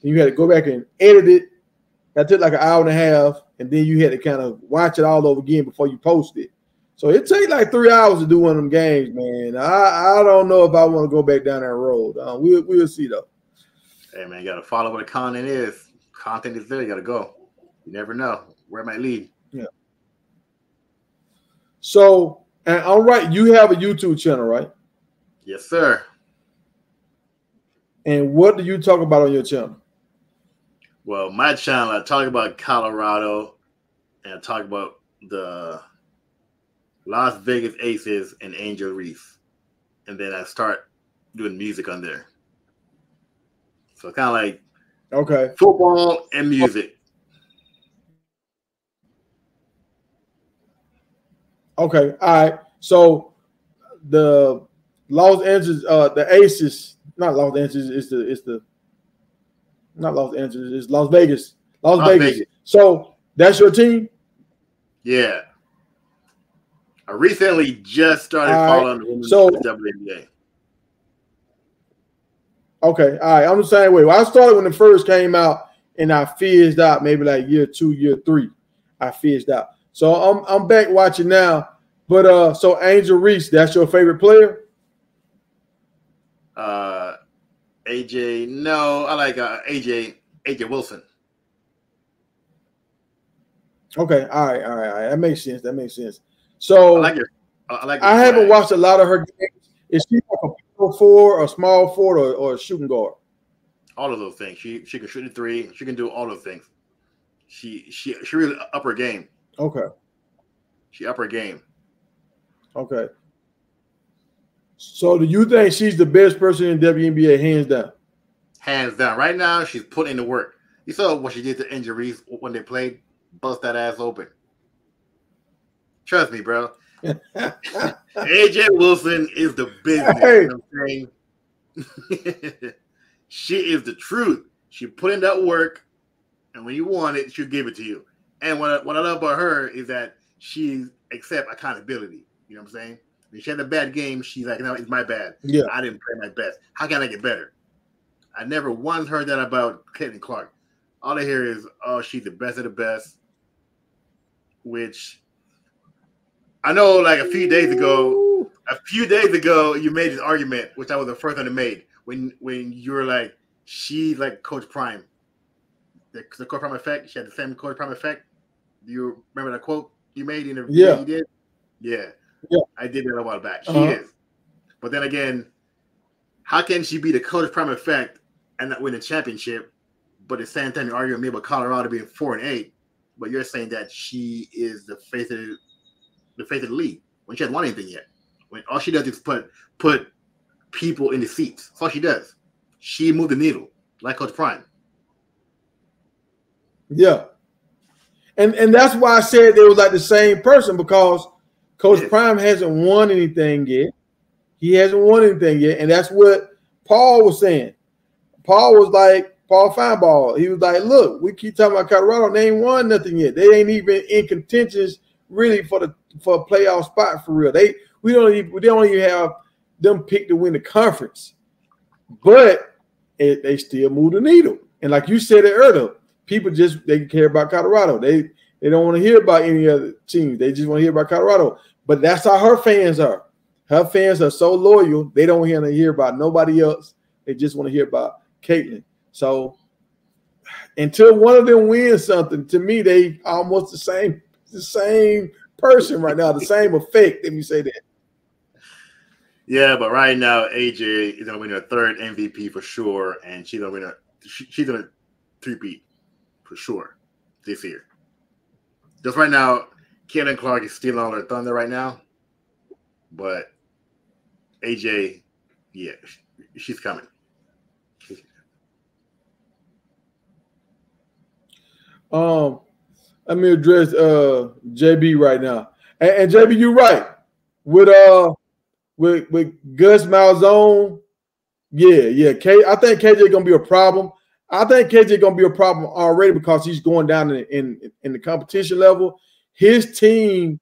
and you had to go back and edit it. That took like an hour and a half, and then you had to kind of watch it all over again before you post it. So it takes like 3 hours to do one of them games, man. I don't know if I want to go back down that road. We'll see though. Hey man, you gotta follow what the content is. Content is there. You gotta go. You never know where it might lead. Yeah. So, and all right, you have a YouTube channel, right? Yes, sir. And what do you talk about on your channel? Well, my channel, I talk about Colorado, and I talk about the Las Vegas Aces and Angel Reese, and then I start doing music on there. So kind of like football and music. Okay, all right. So the Los Angeles, the Aces, not Los Angeles, not Los Angeles, it's Las Vegas. Las Vegas. So that's your team? Yeah. I recently just started following the WNBA. Okay, all right. I'm the same way. Well, I started when it first came out, and I fizzed out maybe like year 2, year 3. I fizzed out. So I'm back watching now. But so Angel Reese, that's your favorite player? AJ, no, I like AJ Wilson. Okay, all right. That makes sense. So I haven't watched a lot of her games. Is she like a power forward, a small forward, or a shooting guard? All of those things. She can shoot the three. She can do all those things. She really up her game. Okay. She up her game. Okay. So do you think she's the best person in WNBA, hands down? Hands down. Right now, she's putting in the work. You saw what she did to injuries when they played. Bust that ass open. Trust me, bro. AJ Wilson is the business. Hey. You know what I'm saying? She is the truth. She put in that work, and when you want it, she'll give it to you. And what I love about her is that she accepts accountability. You know what I'm saying? When she had a bad game, she's like, no, it's my bad. Yeah. I didn't play my best. How can I get better? I never once heard that about Caitlin Clark. All I hear is, oh, she's the best of the best, which I know like a few days ago, you made this argument, which I was the first one to make, when you were like, she's like Coach Prime. The Coach Prime effect, she had the same Coach Prime effect. Do you remember that quote you made in the video you did? Yeah. I did that a while back. She is. But then again, how can she be the Coach Prime effect and not win a championship? But at the same time, you're arguing me about Colorado being 4-8, but you're saying that she is the face of the league when she hasn't won anything yet. When all she does is put people in the seats. That's all she does. She moved the needle like Coach Prime. Yeah. And that's why I said they was like the same person, because Coach Prime hasn't won anything yet. He hasn't won anything yet. And that's what Paul was saying. Paul was like, Paul Feinbaugh, he was like, look, we keep talking about Colorado. They ain't won nothing yet. They ain't even in contentions really for a playoff spot for real. We don't even have them picked to win the conference. But they still move the needle. And like you said it earlier, people they care about Colorado. They don't want to hear about any other teams. They just want to hear about Colorado. But that's how her fans are. Her fans are so loyal, they don't want to hear about nobody else. They just want to hear about Caitlin. So until one of them wins something, to me, they almost the same person right now, the same effect, if you say that. Yeah, but right now, AJ is going to win her third MVP for sure, and she's going to three-peat for sure this year. Just right now, Caitlin Clark is still on her thunder right now, but AJ, yeah, she's coming. Let me address JB right now. And JB, you're right. with Gus Malzahn. Yeah. I think KJ gonna be a problem. I think KJ gonna be a problem already because he's going down in the competition level. His team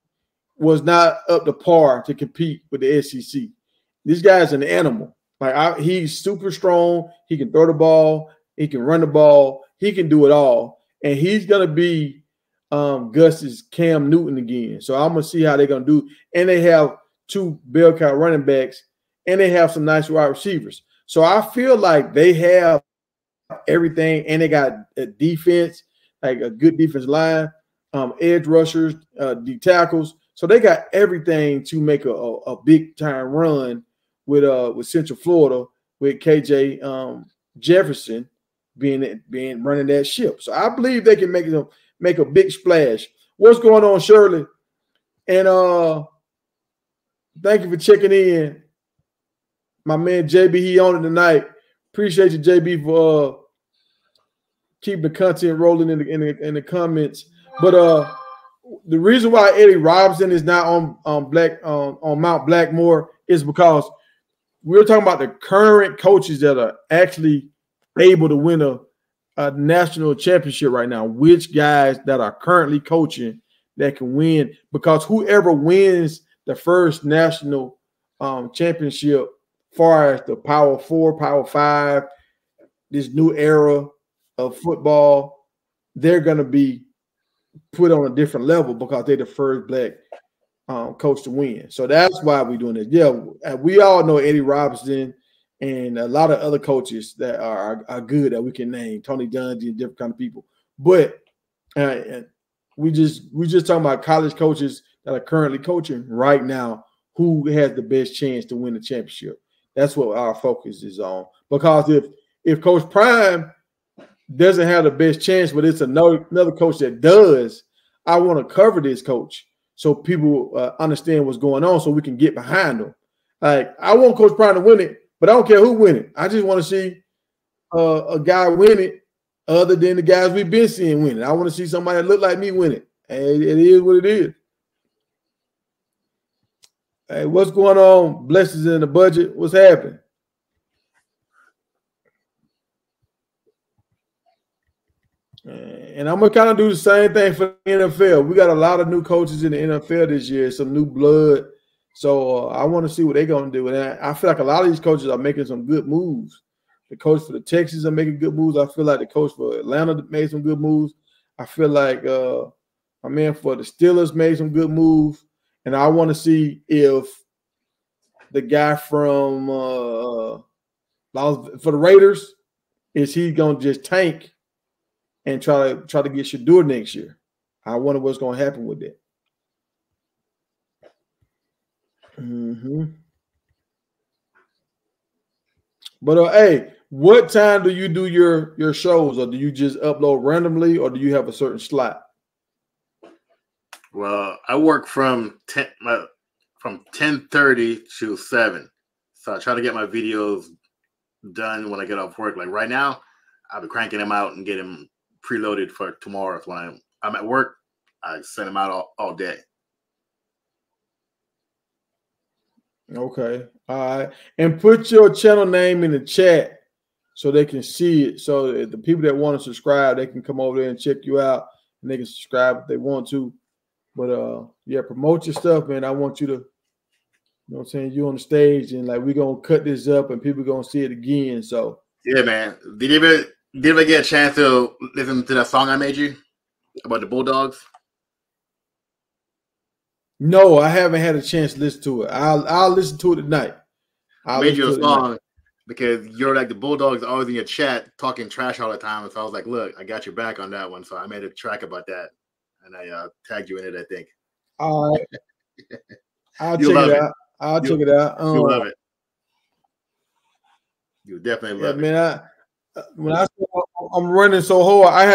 was not up to par to compete with the SEC. This guy's an animal. Like he's super strong. He can throw the ball. He can run the ball. He can do it all. And he's gonna be Gus's Cam Newton again. So I'm gonna see how they're gonna do. And they have 2 bell cow running backs, and they have some nice wide receivers. So I feel like they have everything, and they got a defense, like a good defense line, edge rushers, D tackles. So they got everything to make a big time run with Central Florida, with KJ Jefferson being running that ship. So I believe they can make a big splash. What's going on, Shirley? And thank you for checking in. My man JB, he on it tonight. Appreciate you, JB, for keeping the content rolling in the comments. But the reason why Eddie Robinson is not on Mount Blackmore is because we're talking about the current coaches that are actually able to win a national championship right now. Which guys that are currently coaching that can win? Because whoever wins the first national championship, far as the Power 4, Power 5, this new era of football, they're going to be put on a different level because they're the first black coach to win. So that's why we're doing this. Yeah, we all know Eddie Robinson and a lot of other coaches that are good that we can name, Tony Dungy and different kind of people. But we just talking about college coaches that are currently coaching right now who has the best chance to win the championship. That's what our focus is on. Because if Coach Prime doesn't have the best chance, but it's another coach that does, I want to cover this coach so people understand what's going on so we can get behind them. Like, I want Coach Prime to win it, but I don't care who win it. I just want to see a guy win it other than the guys we've been seeing win it. I want to see somebody that look like me win it. And it is what it is. Hey, what's going on? Blessings in the budget. What's happening? And I'm going to kind of do the same thing for the NFL. We got a lot of new coaches in the NFL this year, some new blood. So I want to see what they're going to do. And I feel like a lot of these coaches are making some good moves. The coach for the Texans are making good moves. I feel like the coach for Atlanta made some good moves. I feel like my man for the Steelers made some good moves. And I want to see if the guy from for the Raiders, is he going to just tank and try to get Shedeur next year? I wonder what's going to happen with that. But hey, what time do you do your shows, or do you just upload randomly, or do you have a certain slot? Well, I work from 10:30 to 7. So I try to get my videos done when I get off work. Like right now, I'll be cranking them out and get them preloaded for tomorrow. When I'm at work, I send them out all day. Okay. All right. And put your channel name in the chat so they can see it. So the people that want to subscribe, they can come over there and check you out, and they can subscribe if they want to. But yeah, promote your stuff, man. I want you to, you know what I'm saying, you on the stage, and like we're gonna cut this up and people gonna see it again. So yeah, man. Did you ever get a chance to listen to that song I made you about the Bulldogs? No, I haven't had a chance to listen to it. I'll listen to it tonight. I made you a song because you're like the Bulldogs always in your chat talking trash all the time. And so I was like, look, I got your back on that one. So I made a track about that. And I tagged you in it, I think. All right. I'll check it out. I'll check it out. You love it. You definitely love it. Man, when I'm running so hard, I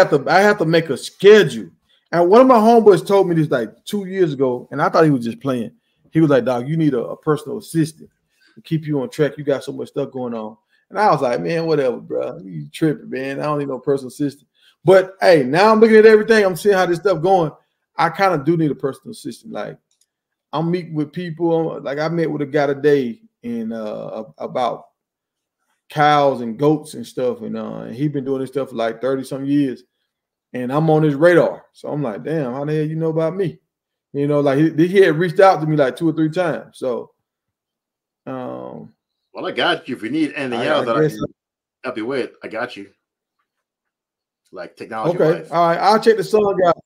have to make a schedule. And one of my homeboys told me this like 2 years ago, and I thought he was just playing. He was like, dog, you need a personal assistant to keep you on track. You got so much stuff going on. And I was like, man, whatever, bro. You tripping, man. I don't need no personal assistant. But hey, now I'm looking at everything. I'm seeing how this stuff going. I kind of do need a personal assistant. Like, I'm meeting with people. Like I met with a guy today and about cows and goats and stuff, and he been doing this stuff for like 30-some years, and I'm on his radar. So I'm like, damn, how the hell you know about me? Like he had reached out to me like 2 or 3 times. So, well, I got you. If you need anything else that I can help you with, I got you. Like technology. Okay, all right. I'll check the song out.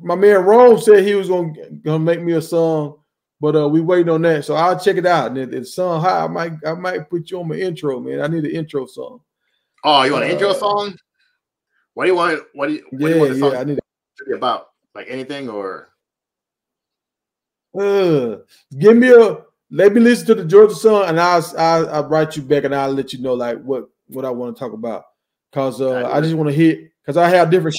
My man Rome said he was gonna make me a song, but we waiting on that. So I'll check it out. And if the song high, I might put you on my intro, man. I need an intro song. Oh, you want an intro song? What do you want? What do you want the song I need to be about? Like anything or? Let me listen to the Georgia song, and I'll write you back, and I'll let you know like what I want to talk about. Cause I just want to hit, cause I have different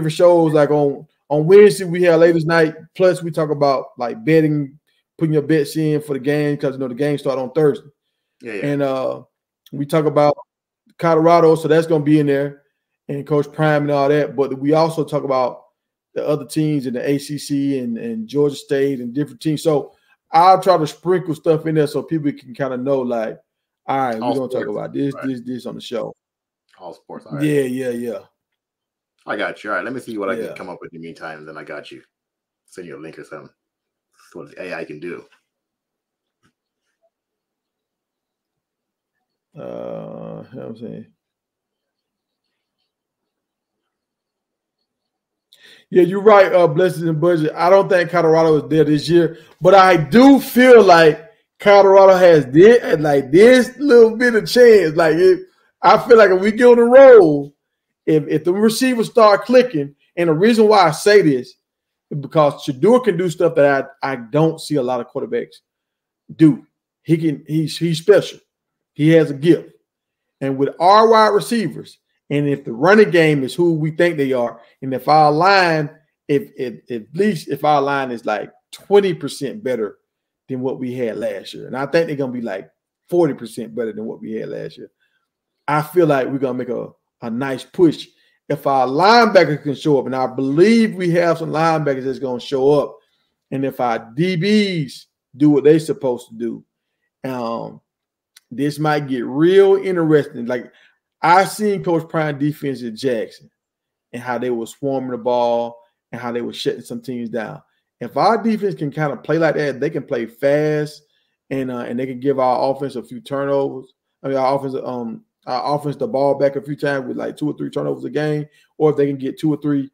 shows. Like on Wednesday we have Ladies Night. Plus we talk about like betting, putting your bets in for the game, because the game start on Thursday. Yeah. And we talk about Colorado, so that's gonna be in there, and Coach Prime and all that. But we also talk about the other teams in the ACC and Georgia State and different teams. So I'll try to sprinkle stuff in there so people can kind of know, like, all right, we're going to talk about this on the show. All sports. All right. Yeah. I got you. All right, let me see what I can come up with in the meantime, and then I got you. Send you a link or something. That's what the AI can do. I'm saying. Yeah, you're right, Blessings and Budget. I don't think Colorado is there this year, but I do feel like Colorado has this little bit of chance. I feel like if we get on the roll, if the receivers start clicking, and the reason why I say this is because Shedeur can do stuff that I don't see a lot of quarterbacks do. He's special. He has a gift. And with our wide receivers, and if the running game is who we think they are, and if our line, if our line is like 20% better than what we had last year, and I think they're gonna be like 40% better than what we had last year, I feel like we're gonna make a nice push. If our linebackers can show up, and I believe we have some linebackers that's gonna show up, and if our DBs do what they're supposed to do, this might get real interesting. Like, I seen Coach Prime defense at Jackson and how they were swarming the ball and how they were shutting some teams down. If our defense can kind of play like that, they can play fast and they can give our offense a few turnovers. I mean, our offense the ball back a few times with like 2 or 3 turnovers a game, or if they can get 2 or 3.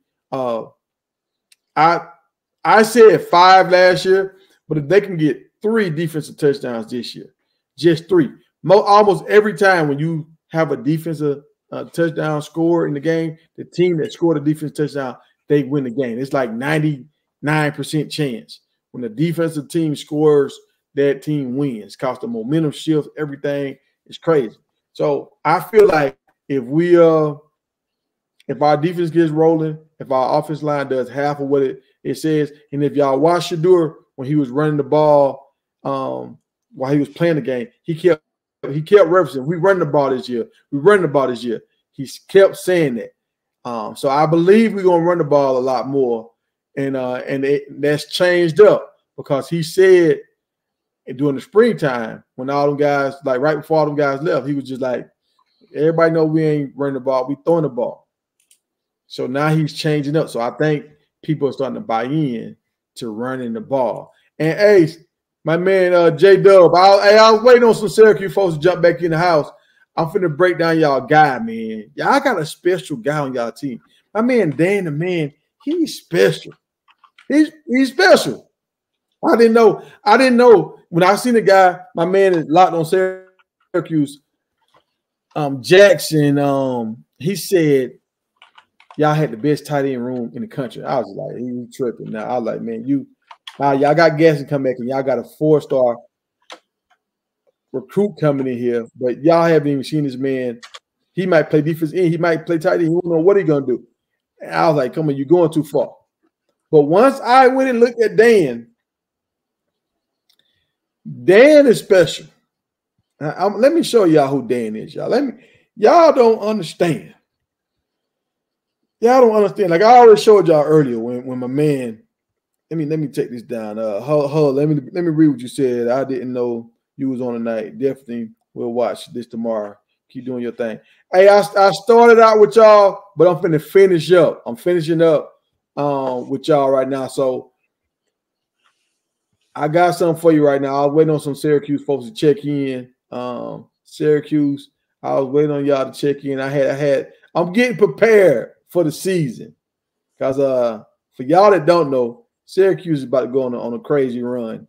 I said 5 last year, but if they can get 3 defensive touchdowns this year, just 3. Almost every time when you have a defensive touchdown score in the game, the team that scored a defensive touchdown, they win the game. It's like 99% chance. When the defensive team scores, that team wins. Cause the momentum shifts, everything is crazy. So I feel like if our defense gets rolling, if our offense line does half of what it says, and if y'all watch Shedeur when he was running the ball while he was playing the game, he kept referencing, we run the ball this year. We run the ball this year. He kept saying that. So I believe we're going to run the ball a lot more. And that's changed up because he said during the springtime when all them guys, like right before all them guys left, he was just like, everybody know we ain't running the ball. We throwing the ball. So now he's changing up. So I think people are starting to buy in to running the ball. And Ace, my man, J-Dub, I was waiting on some Syracuse folks to jump back in the house. I'm finna break down y'all guy, man. Y'all got a special guy on y'all team. My man, Dan, the man, he's special. He's special. I didn't know when I seen the guy, my man is locked on Syracuse, Jackson, he said, y'all had the best tight end room in the country. I was like, he tripping now. I was like, man, y'all got gas and come back, and y'all got a 4-star recruit coming in here, but y'all haven't even seen this man. He might play defense end, he might play tight end. He don't know what he's gonna do. And I was like, come on, you're going too far. But once I went and looked at Dan is special. Let me show y'all who Dan is, y'all. Y'all don't understand. Y'all don't understand. Like I already showed y'all earlier when my man let me take this down. Let me read what you said. I didn't know you was on tonight. Definitely will watch this tomorrow. Keep doing your thing. Hey, I started out with y'all, but I'm finna finish up. I'm finishing up with y'all right now. So I got something for you right now. I was waiting on some Syracuse folks to check in. Syracuse, I was waiting on y'all to check in. I'm getting prepared for the season. Because for y'all that don't know, Syracuse is about to go on a crazy run.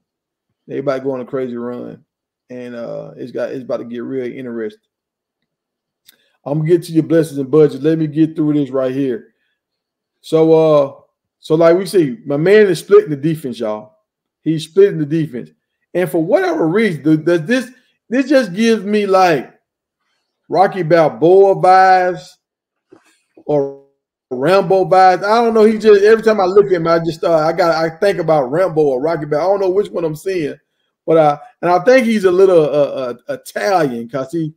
They about to go on a crazy run. And it's about to get real interesting. I'm gonna get to your blessings and budget. Let me get through this right here. So like we see, my man is splitting the defense, y'all. He's splitting the defense. And for whatever reason, this just gives me like Rocky Balboa vibes or Rambo vibes. I don't know. He just every time I look at him, I just I think about Rambo or Rocky Balboa. I don't know which one I'm seeing, but I think he's a little Italian because he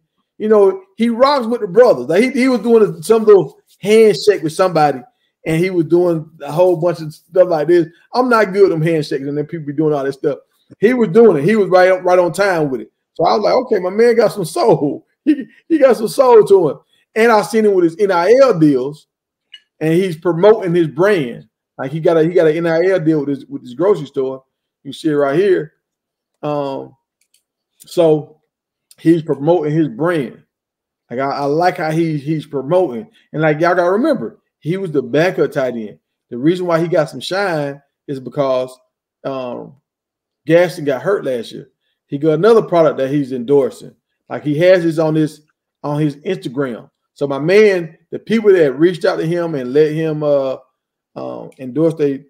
rocks with the brothers. Like he was doing some little handshake with somebody, and he was doing a whole bunch of stuff like this. I'm not good at them handshakes, and then people be doing all this stuff. He was doing it. He was right on time with it. So I was like, okay, my man got some soul. He got some soul to him. And I seen him with his NIL deals, and he's promoting his brand. Like he got an NIL deal with his grocery store. You see it right here. So he's promoting his brand. Like I like how he's promoting. And like y'all gotta remember, he was the backup tight end. The reason why he got some shine is because Gaston got hurt last year. He got another product that he's endorsing. Like he has this on his Instagram. So my man, the people that reached out to him and let him endorse they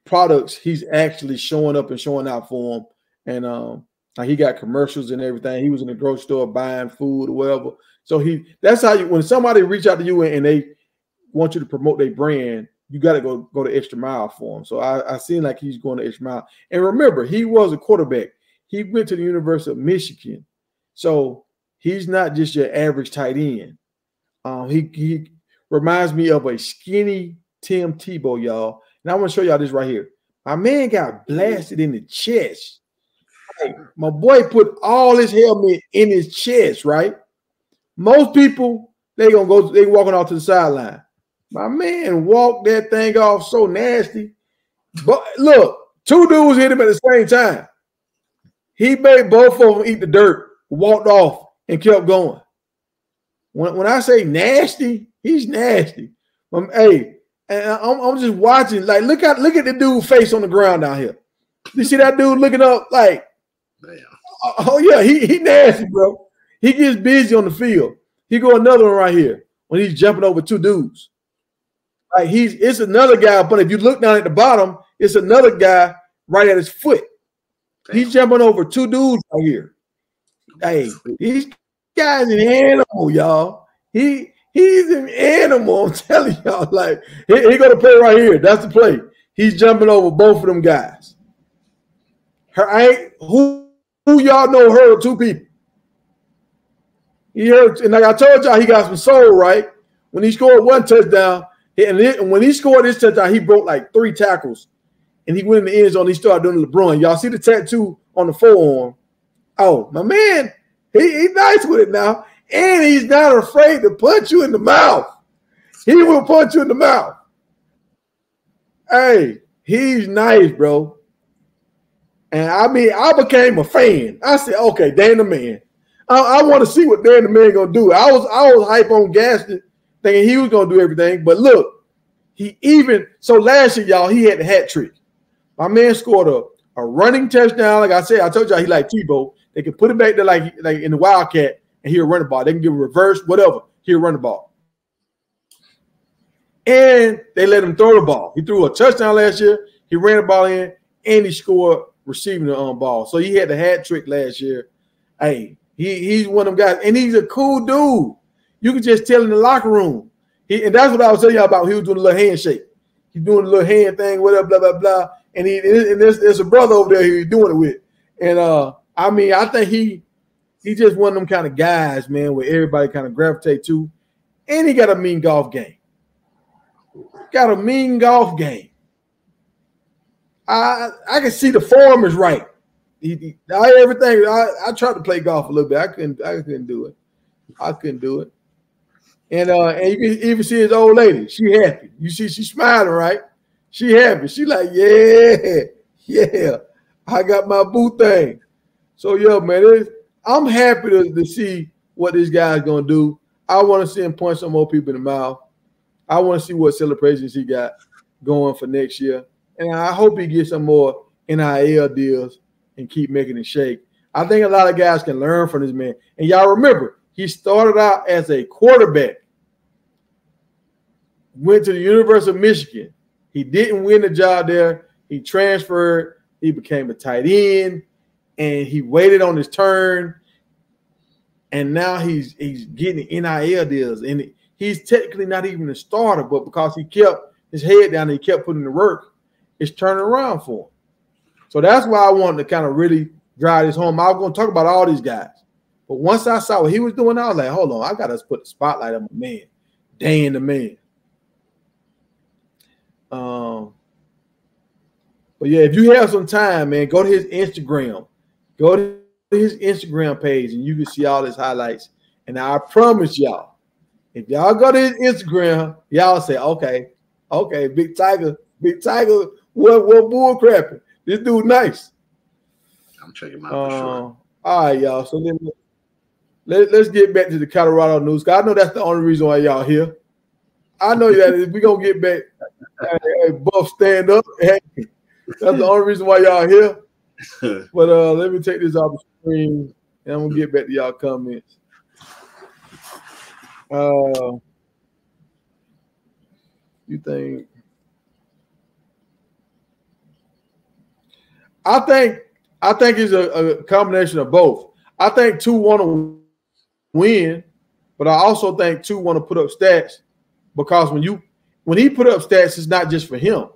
products, he's actually showing up and showing out for them. And like he got commercials and everything. He was in the grocery store buying food or whatever. So that's how when somebody reach out to you and they want you to promote their brand, you got to go the extra mile for him. So I seen like he's going the extra mile. And remember, he was a quarterback. He went to the University of Michigan. So he's not just your average tight end. He reminds me of a skinny Tim Tebow, y'all. And I want to show y'all this right here. My man got blasted in the chest. Like, my boy put all his helmet in his chest, right? Most people, they walking off to the sideline. My man walked that thing off so nasty. But look, two dudes hit him at the same time. He made both of them eat the dirt, walked off, and kept going. When I say nasty, he's nasty. Hey, and I'm just watching. Like, look at the dude's face on the ground down here. You see that dude looking up? Like, oh yeah, he nasty, bro. He gets busy on the field. He go another one right here when he's jumping over two dudes. Like it's another guy, but if you look down at the bottom, it's another guy right at his foot. He's jumping over two dudes right here. Hey, these guys an animal, y'all. He's an animal. I'm telling y'all. Like he gonna play right here. That's the play. He's jumping over both of them guys. Who y'all know hurt two people? He hurt, and like I told y'all, he got some soul, right? When he scored one touchdown, and when he scored his touchdown, he broke like 3 tackles. And he went in the end zone. He started doing LeBron. Y'all see the tattoo on the forearm? Oh, my man, he's nice with it now. And he's not afraid to punch you in the mouth. He will punch you in the mouth. Hey, he's nice, bro. And I mean, I became a fan. I said, okay, Dan the Man. I want to see what Dan the Man gonna do. I was hype on Gaston, thinking he was gonna do everything. But look, so last year, y'all, he had the hat trick. My man scored a running touchdown. Like I said, I told y'all he like Tebow. They can put it back there like in the Wildcat, and he'll run the ball. They can give a reverse, whatever. He'll run the ball. And they let him throw the ball. He threw a touchdown last year. He ran the ball in, and he scored receiving the ball. So he had the hat trick last year. Hey, he's one of them guys, and he's a cool dude. You can just tell in the locker room. And that's what I was telling y'all about. He was doing a little handshake. He's doing a little hand thing, whatever, blah, blah, blah. And there's a brother over there he's doing it with. And I mean, I think he's just one of them kind of guys, man, where everybody kind of gravitate to. And he got a mean golf game. I can see the form is right. Everything. I tried to play golf a little bit. I couldn't do it. I couldn't do it. And you can even see his old lady. She happy. You see, she smiling, right? She happy. She like, yeah. I got my boo thing. So yeah, man, I'm happy to see what this guy's gonna do. I want to see him punch some more people in the mouth. I want to see what celebrations he got going for next year. And I hope he gets some more NIL deals and keep making it shake. I think a lot of guys can learn from this man. And y'all remember, he started out as a quarterback, went to the University of Michigan. He didn't win the job there. He transferred. He became a tight end, and he waited on his turn. And now he's getting NIL deals. And he's technically not even a starter, but because he kept his head down and he kept putting the work, it's turning around for him. So that's why I wanted to kind of really drive this home. I was going to talk about all these guys. But once I saw what he was doing, I was like, hold on, I got to put the spotlight on my man, Dan the man. But yeah, if you have some time, man, go to his Instagram. Go to his Instagram page and you can see all his highlights. And I promise y'all, if y'all go to his Instagram, y'all say, okay, Big Tiger, what bull crapping? This dude nice. I'm checking him out for sure. All right, y'all. So let's get back to the Colorado news. Cause I know that's the only reason why y'all here. I know that we're gonna get back. Hey, Buff, stand up. Hey, that's the only reason why y'all here. But let me take this off the screen and I'm gonna get back to y'all comments. You think? I think it's a combination of both. I think two want to win, but I also think two want to put up stats because when he put up stats, it's not just for him.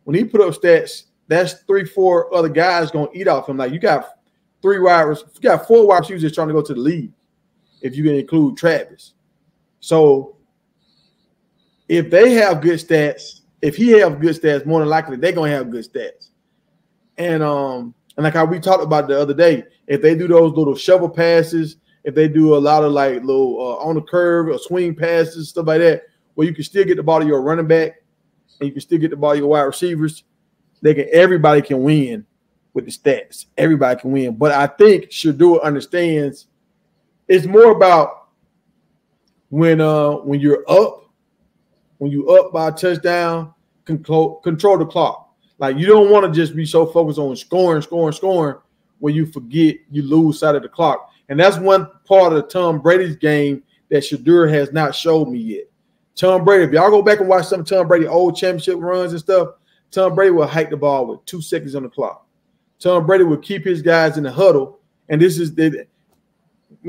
When he put up stats, that's 3-4 other guys gonna eat off him. Like you got 4 wide receivers trying to go to the league, if you can include Travis. So if they have good stats, if he have good stats, more than likely they're gonna have good stats. And like how we talked about the other day, if they do those little shovel passes, if they do a lot of like little on the curve or swing passes, stuff like that, where you can still get the ball to your running back and you can still get the ball to your wide receivers, everybody can win with the stats. Everybody can win. But I think Shedeur understands it's more about when you're up by a touchdown, control the clock. Like you don't want to just be so focused on scoring where you forget, you lose sight of the clock. And that's one part of Tom Brady's game that Shedeur has not showed me yet. Tom Brady, if y'all go back and watch some of Tom Brady old championship runs and stuff, Tom Brady will hike the ball with 2 seconds on the clock. Tom Brady will keep his guys in the huddle. And this is me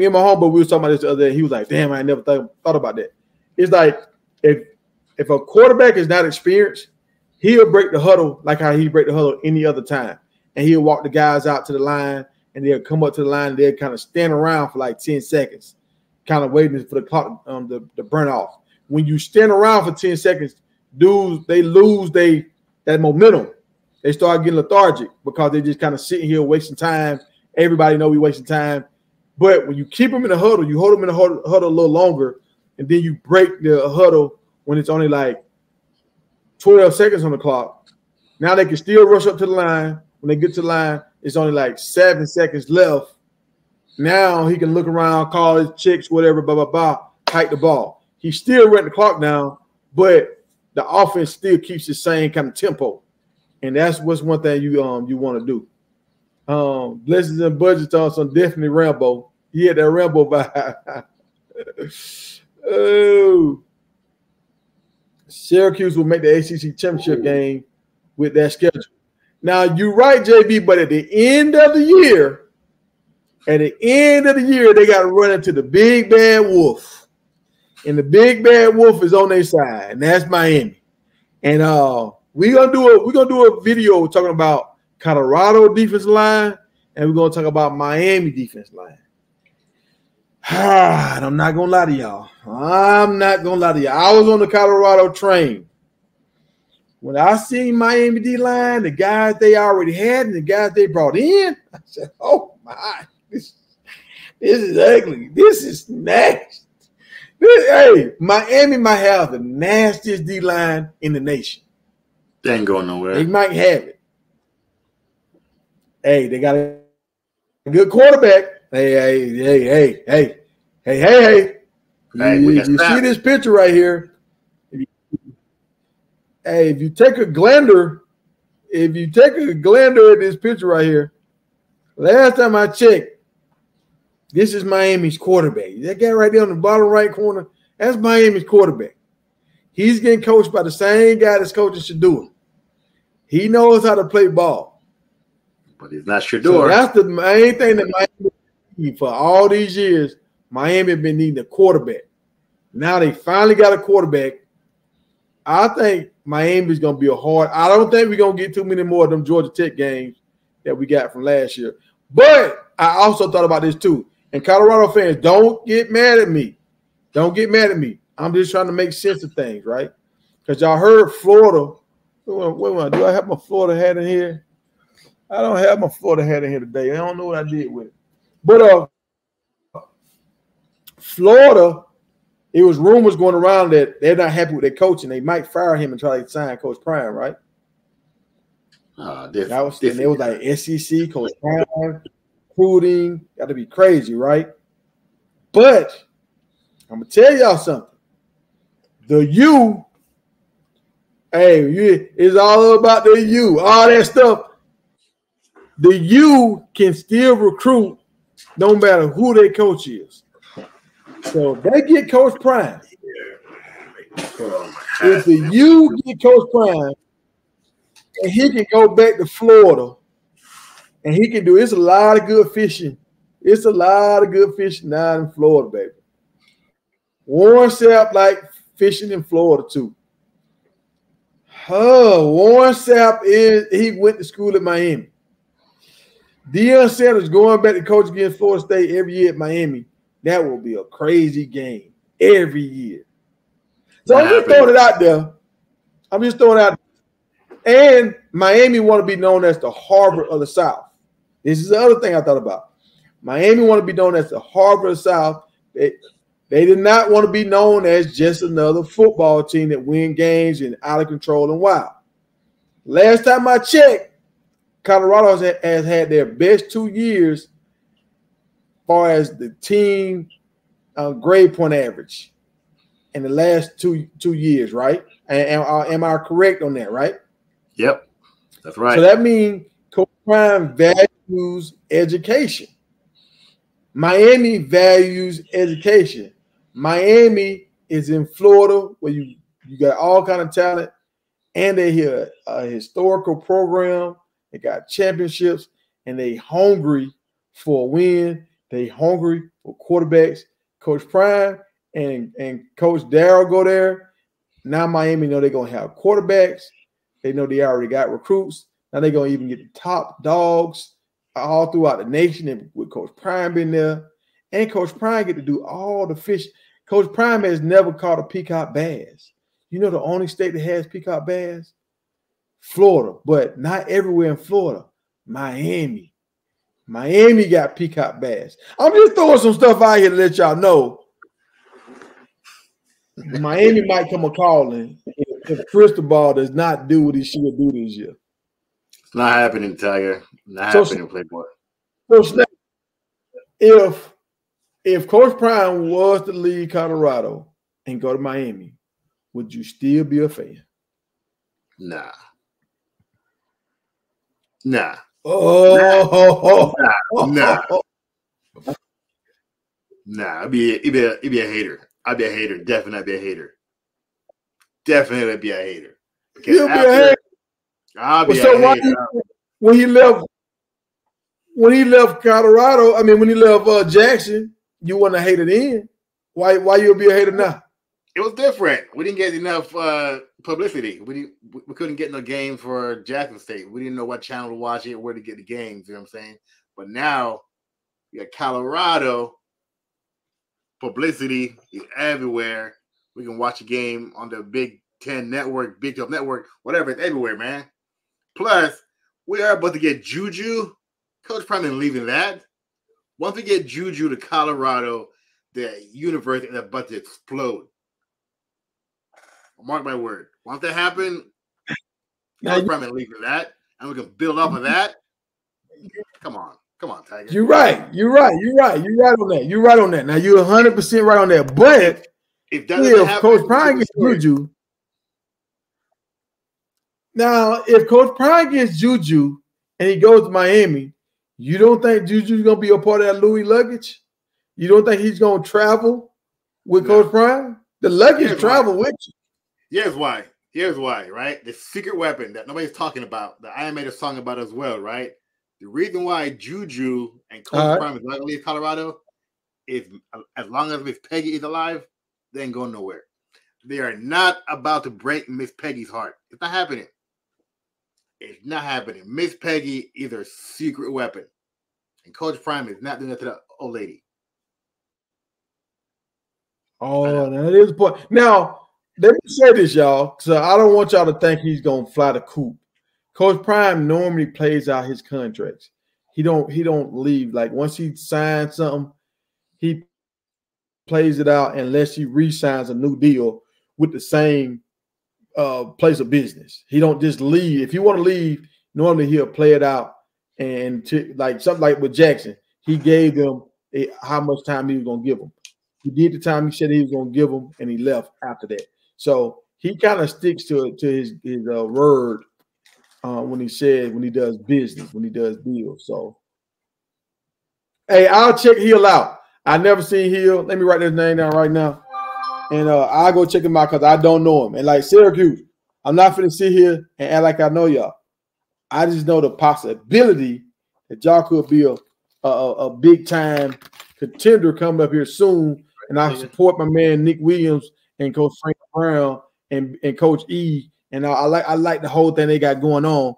and my homeboy, we was talking about this the other day. He was like, damn, I never thought about that. It's like if a quarterback is not experienced, he'll break the huddle like how he break the huddle any other time. And he'll walk the guys out to the line and they'll come up to the line and they'll kind of stand around for like 10 seconds, kind of waiting for the clock to burn off. When you stand around for 10 seconds, dudes, they lose that momentum. They start getting lethargic because they're just kind of sitting here wasting time. Everybody know we wasting time. But when you keep them in the huddle, you hold them in the huddle a little longer, and then you break the huddle when it's only like 12 seconds on the clock. Now they can still rush up to the line. When they get to the line, it's only like 7 seconds left. Now he can look around, call his chicks, whatever, blah, blah, blah, hike the ball. He still ran the clock down, but the offense still keeps the same kind of tempo. And that's what's one thing you want to do. Blessings and budgets on some definitely Rambo. He had that Rambo vibe. Oh. Syracuse will make the ACC championship game with that schedule. Now, you're right, JB, but at the end of the year, they got to run into the big bad wolf. And the big bad wolf is on their side, and that's Miami. And we're gonna do a video talking about Colorado defense line, and we're gonna talk about Miami defense line. And I'm not gonna lie to y'all. I was on the Colorado train. When I seen Miami D-line, the guys they already had and the guys they brought in, I said, oh, my, this is ugly. This is nasty. Hey, Miami might have the nastiest D-line in the nation. They ain't going nowhere. They might have it. Hey, they got a good quarterback. Hey. You see this picture right here? If you take a gander at this picture right here, last time I checked, this is Miami's quarterback. That guy right there on the bottom right corner, that's Miami's quarterback. He's getting coached by the same guy that's coaching Shedeur. He knows how to play ball. But he's not Shedeur. So that's the main thing that Miami needs for all these years. Miami have been needing a quarterback. Now they finally got a quarterback. I think Miami's going to be a hard – I don't think we're going to get too many more of them Georgia Tech games that we got from last year. But I also thought about this too. And Colorado fans, don't get mad at me. Don't get mad at me. I'm just trying to make sense of things, right? Because y'all heard Florida. Wait, do I have my Florida hat in here? I don't have my Florida hat in here today. I don't know what I did with it. But Florida, it was rumors going around that they're not happy with their coach and they might fire him and try to sign Coach Prime, right? And it was like SEC, Coach Prime, recruiting, got to be crazy, right? But I'm going to tell y'all something. The U, it's all about the U, all that stuff. The U can still recruit no matter who their coach is. So they get Coach Prime. If the U get Coach Prime, and he can go back to Florida, and he can do it's a lot of good fishing. It's a lot of good fishing down in Florida, baby. Warren Sapp like fishing in Florida too. Warren Sapp he went to school at Miami. Deion Sanders going back to coach against Florida State every year at Miami. That will be a crazy game every year. So I'm just throwing it out there. And Miami want to be known as the Harvard of the South. This is the other thing I thought about. Miami want to be known as the Harvard of the South. They did not want to be known as just another football team that win games and out of control and wild. Last time I checked, Colorado has had their best 2 years as far as the team grade point average in the last two years, right? And am I correct on that, right? Yep, that's right. So that means Coach Prime values education. Miami values education. Miami is in Florida where you got all kind of talent, and they have a historical program. They got championships, and they hungry for a win. They hungry for quarterbacks. Coach Prime and Coach Darrell go there. Now Miami know they're going to have quarterbacks. They know they already got recruits. Now they're going to even get the top dogs all throughout the nation, and with Coach Prime being there. And Coach Prime get to do all the fish. Coach Prime has never caught a peacock bass. You know the only state that has peacock bass? Florida, but not everywhere in Florida. Miami. Miami got peacock bass. I'm just throwing some stuff out here to let y'all know. Miami might come a calling if Cristobal does not do what he should do this year. It's not happening, Tiger. Not happening, Playboy. So, if Coach Prime was to leave Colorado and go to Miami, would you still be a fan? Nah. Nah. It'd be a hater. I'd be a hater. Definitely be a hater. Definitely be a hater. You'll be a hater. I'll be a hater. When he left Colorado, when he left Jackson, you wasn't a hater then. Why you'll be a hater now? It was different. We didn't get enough publicity. We couldn't get no game for Jackson State. We didn't know what channel to watch it, where to get the games. You know what I'm saying? But now you got Colorado. Publicity is everywhere. We can watch a game on the big 10 Network, Big 12 Network, whatever. It's everywhere, man. Plus, we are about to get Juju. Coach Prime isn't leaving that. Once we get Juju to Colorado, the universe is about to explode. Mark my word. Once that happens, Coach Prime isn't leaving that, and we can build off of that. Come on, Tiger. You're right on that. You're right on that. Now you're 100% right on that. But if that doesn't happen, Coach Prime gets Juju. Now, if Coach Prime gets Juju and he goes to Miami, you don't think Juju's gonna be a part of that Louis luggage? You don't think he's gonna travel with Coach Prime? The luggage travel with you. Here's why. Right? The secret weapon that nobody's talking about, that I made a song about as well, right? The reason why Juju and Coach Prime is not gonna leave Colorado is as long as Miss Peggy is alive, they ain't going nowhere. They are not about to break Miss Peggy's heart. It's not happening. It's not happening. Miss Peggy is their secret weapon. And Coach Prime is not doing that to the old lady. Oh, that is a point. Now, let me say this, y'all. So I don't want y'all to think he's gonna fly the coop. Coach Prime normally plays out his contracts. He don't leave. Like once he signs something, he plays it out unless he re-signs a new deal with the same place of business. He don't just leave. If you want to leave, normally he'll play it out, and like something like with Jackson, he gave them how much time he was going to give them. He did the time he said he was going to give them, and he left after that. So he kind of sticks to his word when he does business, when he does deals. So hey, I'll check Hill out. I never seen Hill. Let me write his name down right now. And I'll go check him out because I don't know him. And like Syracuse, I'm not going to sit here and act like I know y'all. I just know the possibility that y'all could be a big-time contender coming up here soon. And I support my man Nick Williams and Coach Frank Brown and Coach E. And I like the whole thing they got going on.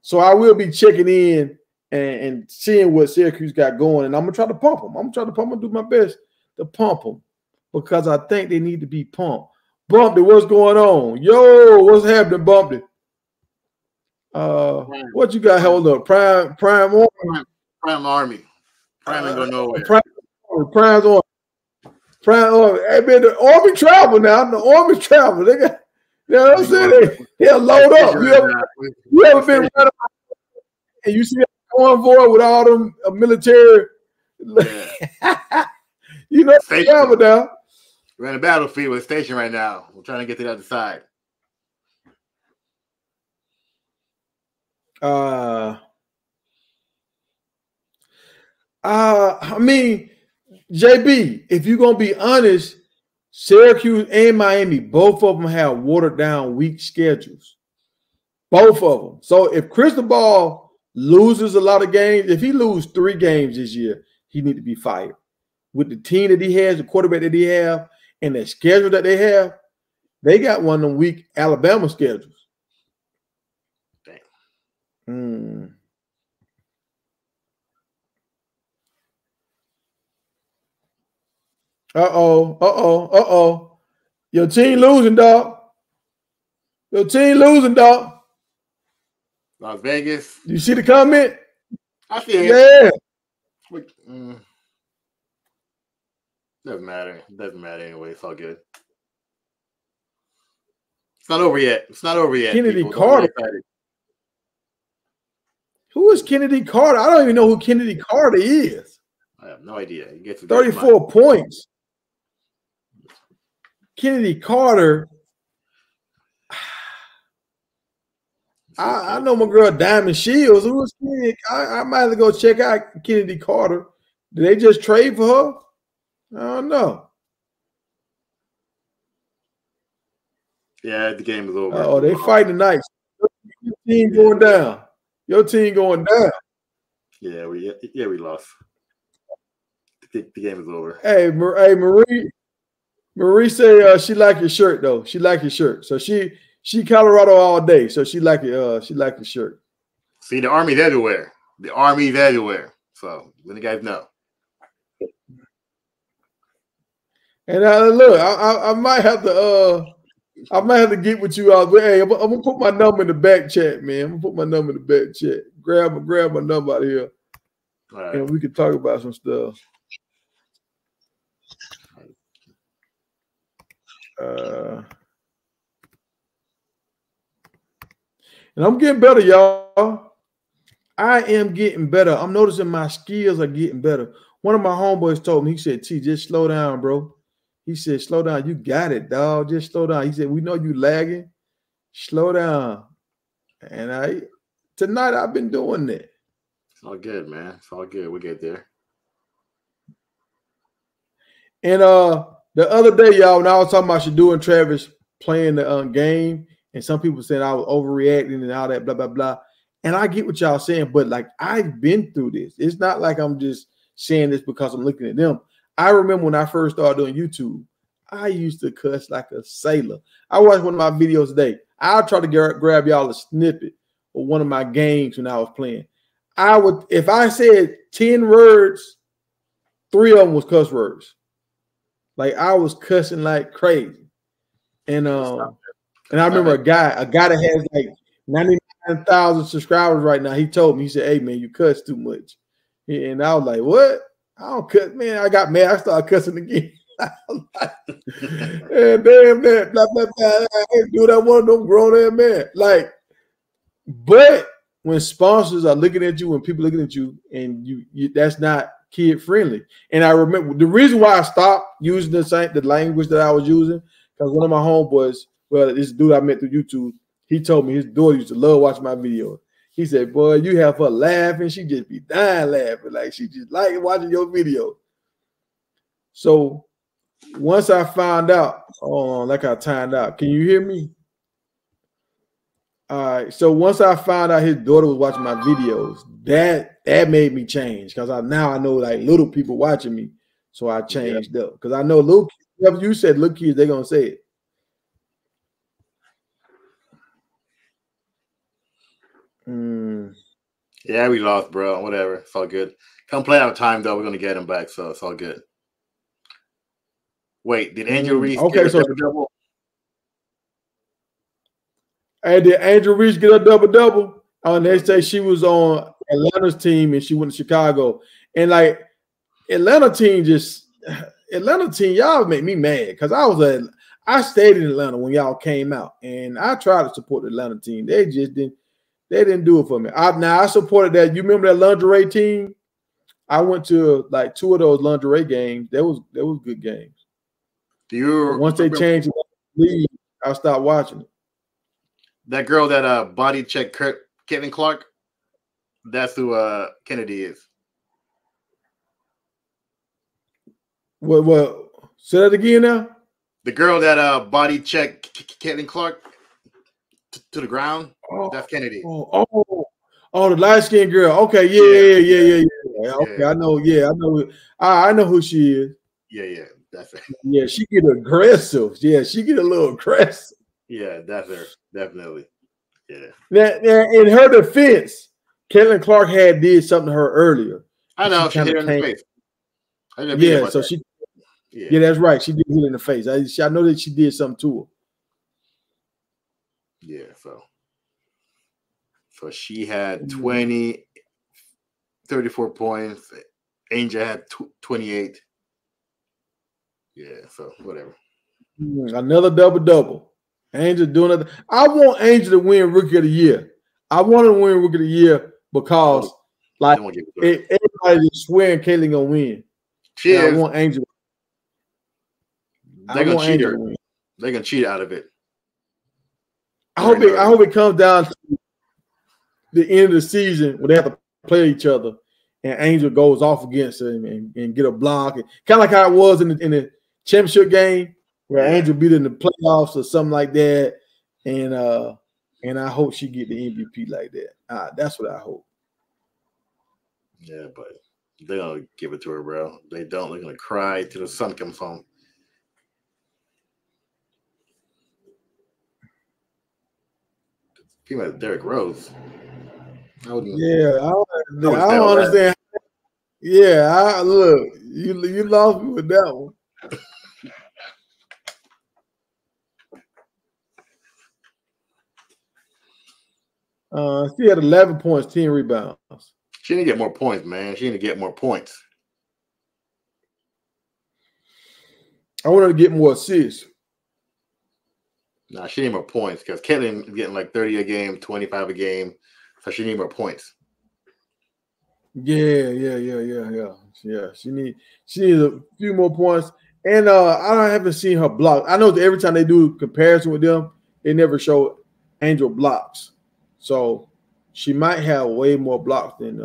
So I will be checking in and seeing what Syracuse got going. And I'm going to try to pump them. I'm going to do my best to pump them, because I think they need to be pumped. Bumpy, what's going on? Yo, what's happening, Bumpy? What you got held up? Prime Army. Prime Army. Prime ain't going nowhere. Prime's on. Prime Army. Hey, man, the Army travel now. The Army travel. They got, you know what I'm saying? They'll load up. You ever been right up and you see that convoy with all them military? Yeah. You know, travel now. We're in a battlefield with a station right now. We're trying to get to the other side. I mean, JB, if you're gonna be honest, Syracuse and Miami, both of them have watered down weak schedules. Both of them. So if Cristobal loses a lot of games, if he loses 3 games this year, he need to be fired. With the team that he has, the quarterback that he have, and the schedule that they have, they got one of them weak Alabama schedules. Dang. Uh-oh. Your team losing, dog. Las Vegas. You see the comment? I see it. Yeah. Doesn't matter. It doesn't matter anyway. It's all good. It's not over yet. Kennedy Carter. Who is Kennedy Carter? I don't even know who Kennedy Carter is. I have no idea. He gets 34 points. Kennedy Carter. I know my girl Diamond Shields. Who is Kennedy? I might have to go check out Kennedy Carter. Did they just trade for her? I don't know. Yeah, the game is over. Oh, they fighting tonight. Your team going down. Your team going down. Yeah, we lost. The game is over. Hey, Marie say she like your shirt though. She like your shirt. So she Colorado all day. So she like your shirt. See, the Army's everywhere. So let the guys know. And look, I might have to I might have to get with you out. But hey, I'm gonna put my number in the back chat, man. I'm gonna put my number in the back chat. Grab my number out of here, Right. and we can talk about some stuff. And I'm getting better, y'all. I am getting better. I'm noticing my skills are getting better. One of my homeboys told me, he said, T, just slow down, bro. He said, slow down. You got it, dog. Just slow down. He said, we know you lagging. Slow down. And tonight I've been doing that. It's all good, man. It's all good. We get there. And the other day, y'all, when I was talking about Shadoo and Travis playing the game, and some people said I was overreacting and all that, blah, blah, blah. And I get what y'all saying, but like I've been through this. It's not like I'm just saying this because I'm looking at them. I remember when I first started doing YouTube, I used to cuss like a sailor. I watched one of my videos today. I'll try to grab y'all a snippet of one of my games when I was playing. I would, if I said 10 words, 3 of them was cuss words. Like I was cussing like crazy. And I remember a guy that has like 99,000 subscribers right now. He told me, he said, hey man, you cuss too much. And I was like, what? I don't cuss, man. I got mad. I started cussing again. I was like, and damn man, blah, blah, blah. Dude, I want them grown ass man. Like, but when sponsors are looking at you, when people looking at you, and you that's not kid friendly. And I remember the reason why I stopped using the language that I was using, because one of my homeboys, well, this dude I met through YouTube, he told me his daughter used to love watching my videos. He said, boy, you have her laughing. She just be dying laughing. Like she just like watching your video. So once I found out, like I timed out. Can you hear me? All right. So once I found out his daughter was watching my videos, that made me change, because now I know like little people watching me. So I changed up, because I know little kids, you said little kids, they're gonna say it. Yeah, we lost, bro. Whatever. It's all good. Come play out of time, though. We're going to get him back, so it's all good. Wait, did Angel Reese get a double-double? Hey, did Angel Reese get a double-double? And they say she was on Atlanta's team and she went to Chicago. And, like, Atlanta team, y'all make me mad, because I stayed in Atlanta when y'all came out, and I tried to support the Atlanta team. They just didn't. They didn't do it for me. I supported that. You remember that lingerie team? I went to like 2 of those lingerie games. That was good games. Once they changed the league, I stopped watching it. That girl that body checked Caitlin Clark, that's who Kennedy is. What? Say that again now? The girl that body checked Caitlin Clark to the ground, that's Kennedy. The light-skinned girl. Okay, yeah. Okay, I know. Yeah, I know. I know who she is. Yeah, that's her. Yeah, she get aggressive. Yeah, she get a little aggressive. Yeah, that's her. Definitely. Yeah. Now, in her defense, Caitlin Clark did something to her earlier. I know. She hit her in the face. Yeah, so she. Yeah, that's right. She did hit her in the face. I know that she did something to her. Yeah, so she had 34 points. Angel had 28. Yeah, so whatever. Another double-double. Angel doing it. I want Angel to win Rookie of the Year. I want her to win Rookie of the Year because, like, everybody is swearing Caitlin gonna win. I want Angel. They're gonna cheat her. They're gonna cheat out of it. I hope it comes down to the end of the season when they have to play each other, and Angel goes off against him and get a block. Kind of like how it was in the championship game where Angel beat in the playoffs or something like that. And I hope she get the MVP like that. That's what I hope. Yeah, but they don't give it to her, bro. They don't. They're gonna cry till the sun comes home. People like Derrick Rose. I don't understand. Yeah, look, you lost me with that one. She had 11 points, 10 rebounds. She need to get more points, man. She need to get more points. I want her to get more assists. Nah, she need more points because Caitlin is getting like 30 a game, 25 a game. So she need more points. Yeah. She needs a few more points. And I haven't seen her block. I know that every time they do comparison with them, they never show Angel blocks. So she might have way more blocks than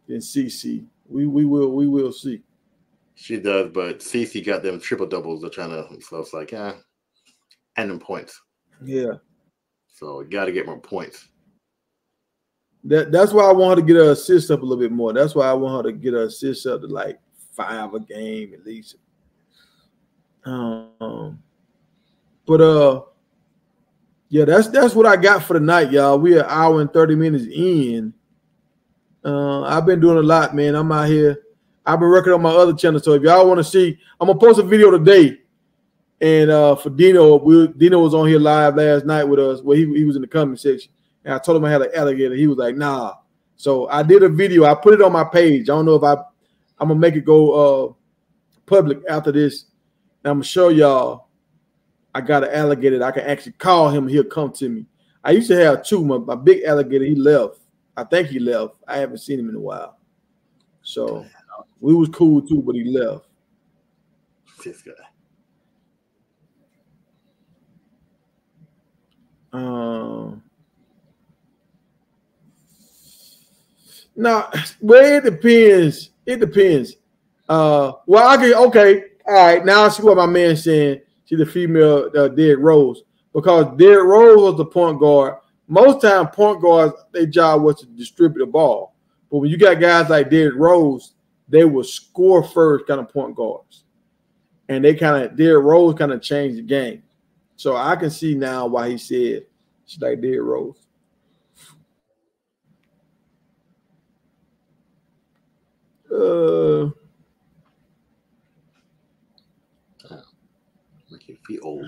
CC. We will see. She does, but CC got them triple doubles. They're trying to, so it's like, and them points. Yeah. So you got to get more points. That's why I want her to get her assist up a little bit more. That's why I want her to get her assist up to like 5 a game at least. Yeah, that's what I got for the night, y'all. We are an hour and 30 minutes in. I've been doing a lot, man. I'm out here. I've been working on my other channel. So if y'all want to see, I'm gonna post a video today. And for Dino, Dino was on here live last night with us where he was in the comment section. And I told him I had an alligator. He was like, nah. So I did a video. I put it on my page. I don't know if I'm gonna make it go public after this. And I'm gonna show y'all I got an alligator that I can actually call him. He'll come to me. I used to have two. My big alligator, he left. I think he left. I haven't seen him in a while. So we was cool too, but he left. This guy. No, well, it depends. It depends. Well, okay. All right, now I see what my man's saying. She's the female Derrick Rose. Because Derrick Rose was the point guard. Most time point guards, their job was to distribute the ball. But when you got guys like Derrick Rose, they were score first kind of point guards. And Derrick Rose kind of changed the game. So I can see now why he said she's like Derrick Rose. Make you feel old.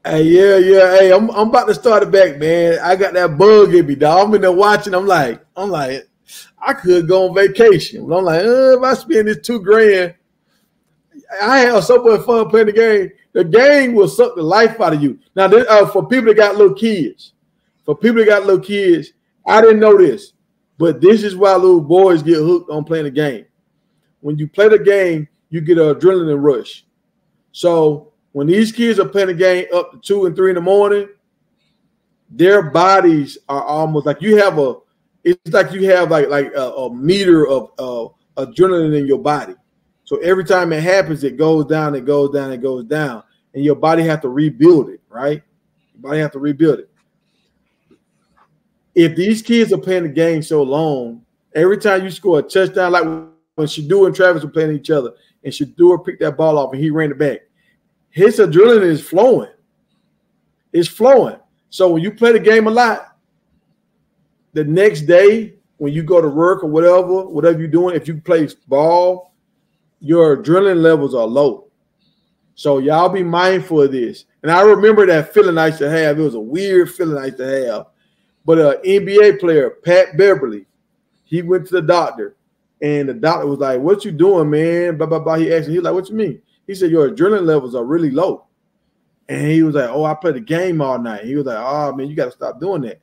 Hey, yeah. Hey, I'm about to start it back, man. I got that bug in me, dog. I'm in there watching. I'm like, I could go on vacation. But I'm like, if I spend this $2,000, I have so much fun playing the game. The game will suck the life out of you. Now, for people that got little kids, I didn't know this, but this is why little boys get hooked on playing the game. When you play the game, you get an adrenaline rush. So when these kids are playing the game up to 2 and 3 in the morning, their bodies are almost like it's like you have like a meter of adrenaline in your body. So every time it happens, it goes down, and your body has to rebuild it, right? Your body has to rebuild it. If these kids are playing the game so long, every time you score a touchdown, like when Shadua and Travis were playing each other, and Shadua picked that ball off and he ran it back, his adrenaline is flowing. It's flowing. So when you play the game a lot, the next day when you go to work or whatever you're doing, if you play ball, your adrenaline levels are low. So y'all be mindful of this. And I remember that feeling I used to have. It was a weird feeling I used to have. But an NBA player, Pat Beverly, he went to the doctor, and the doctor was like, "What you doing, man?" Blah, blah, blah. He asked him, he was like, "What you mean?" He said, "Your adrenaline levels are really low." And he was like, "Oh, I played the game all night." He was like, "Oh, man, you got to stop doing that."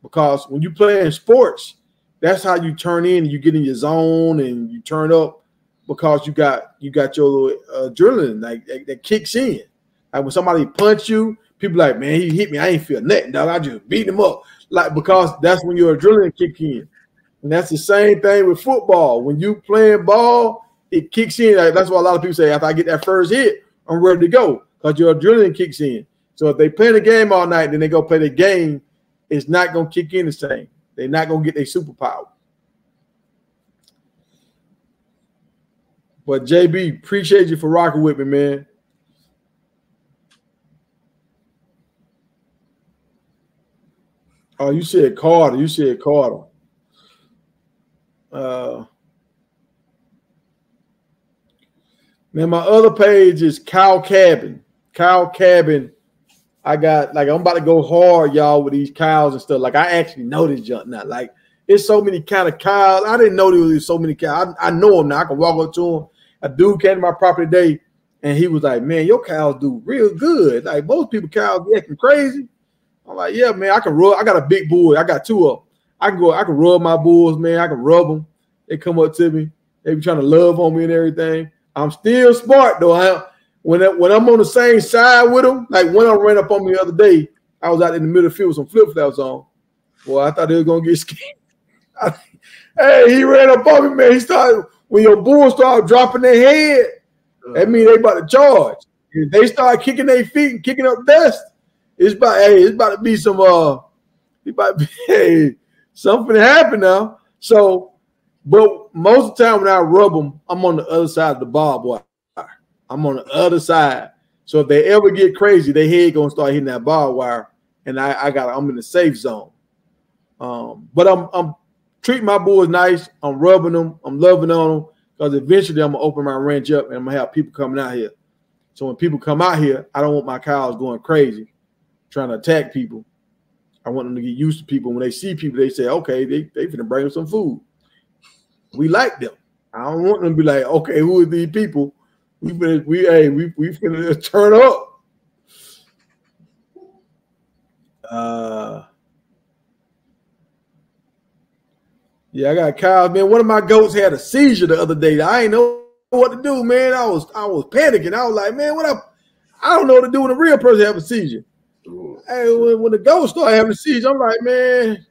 Because when you play in sports, that's how you turn in, you get in your zone and you turn up because you got your little adrenaline that kicks in. Like when somebody punch you, people like, "Man, he hit me. I ain't feel nothing, dog. I just beat him up." Like, because that's when your adrenaline kick in. And that's the same thing with football. When you playing ball, it kicks in. That's why a lot of people say, after I get that first hit, I'm ready to go, because your adrenaline kicks in. So if they play the game all night, then they go play the game, it's not going to kick in the same. They're not going to get their superpower. But JB, appreciate you for rocking with me, man. Oh, you said Carter. Man, my other page is Cow Cabin. Cow Cabin. I got like I'm about to go hard, y'all, with these cows and stuff. Like I actually know this junk now. Like it's so many kind of cows. I didn't know there was so many cows. I know them now. I can walk up to them. A dude came to my property today, and he was like, "Man, your cows do real good. Like most people cows be acting crazy." I'm like, "Yeah, man. I can rub. I got a big bull. I got 2 of them. I can rub my bulls, man. I can rub them. They come up to me. They be trying to love on me and everything. I'm still smart though. When I'm on the same side with them, like when I ran up on me the other day, I was out in the middle of the field with some flip-flops on. Well, I thought they were gonna get scared. Hey, he ran up on me, man. He started when your bulls start dropping their head, that means they about to charge. If they start kicking their feet and kicking up dust, it's about to be some something to happen now. So, but most of the time when I rub them, I'm on the other side of the barbed wire. I'm on the other side. So if they ever get crazy, their head gonna start hitting that barbed wire, and I'm in the safe zone. But I'm treating my bulls nice. I'm rubbing them. I'm loving on them because eventually I'm gonna open my ranch up and I'm gonna have people coming out here. So when people come out here, I don't want my cows going crazy, trying to attack people. I want them to get used to people. When they see people, they say, "Okay, they finna bring them some food. We like them." I don't want them to be like, "Okay, who are these people? We finna turn up." Yeah, I got cows, man. One of my goats had a seizure the other day. I ain't know what to do, man. I was panicking. I was like, man, what up? I don't know what to do when a real person have a seizure. Hey, when the goat started having a seizure, I'm like, man,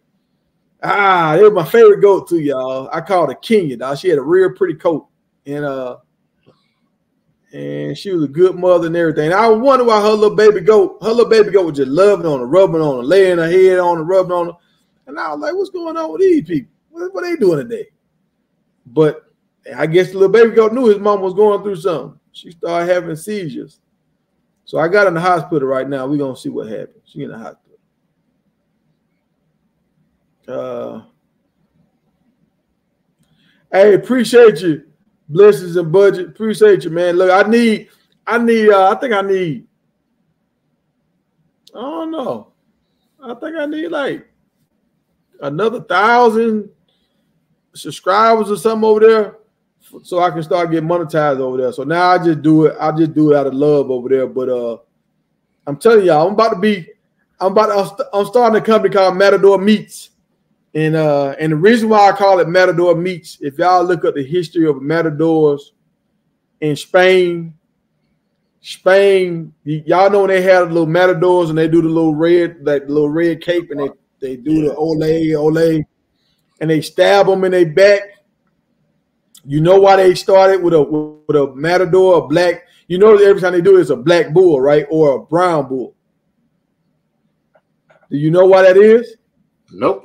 it was my favorite goat too, y'all. I called her Kenya, dog. She had a real pretty coat, and she was a good mother and everything. I wonder why her little baby goat was just loving on her, rubbing on her, laying her head on her, rubbing on her. And I was like, what's going on with these people? What they doing today? But I guess the little baby goat knew his mom was going through something. She started having seizures. So I got in the hospital right now. We're going to see what happens. She in the hospital. Hey, appreciate you. Blessings and budget. Appreciate you, man. Look, I think I need, I don't know. I think I need like another 1,000 subscribers or something over there so I can start getting monetized over there. So now I just do it out of love over there. But I'm telling y'all, I'm starting a company called Matador Meats. And the reason why I call it Matador Meats, if y'all look at the history of matadors in Spain, y'all know when they had little matadors and they do the little red cape and they do the ole, and they stab them in their back. You know why they started with a matador, a black. You know every time they do it, it's a black bull, right, or a brown bull. Do you know why that is? Nope.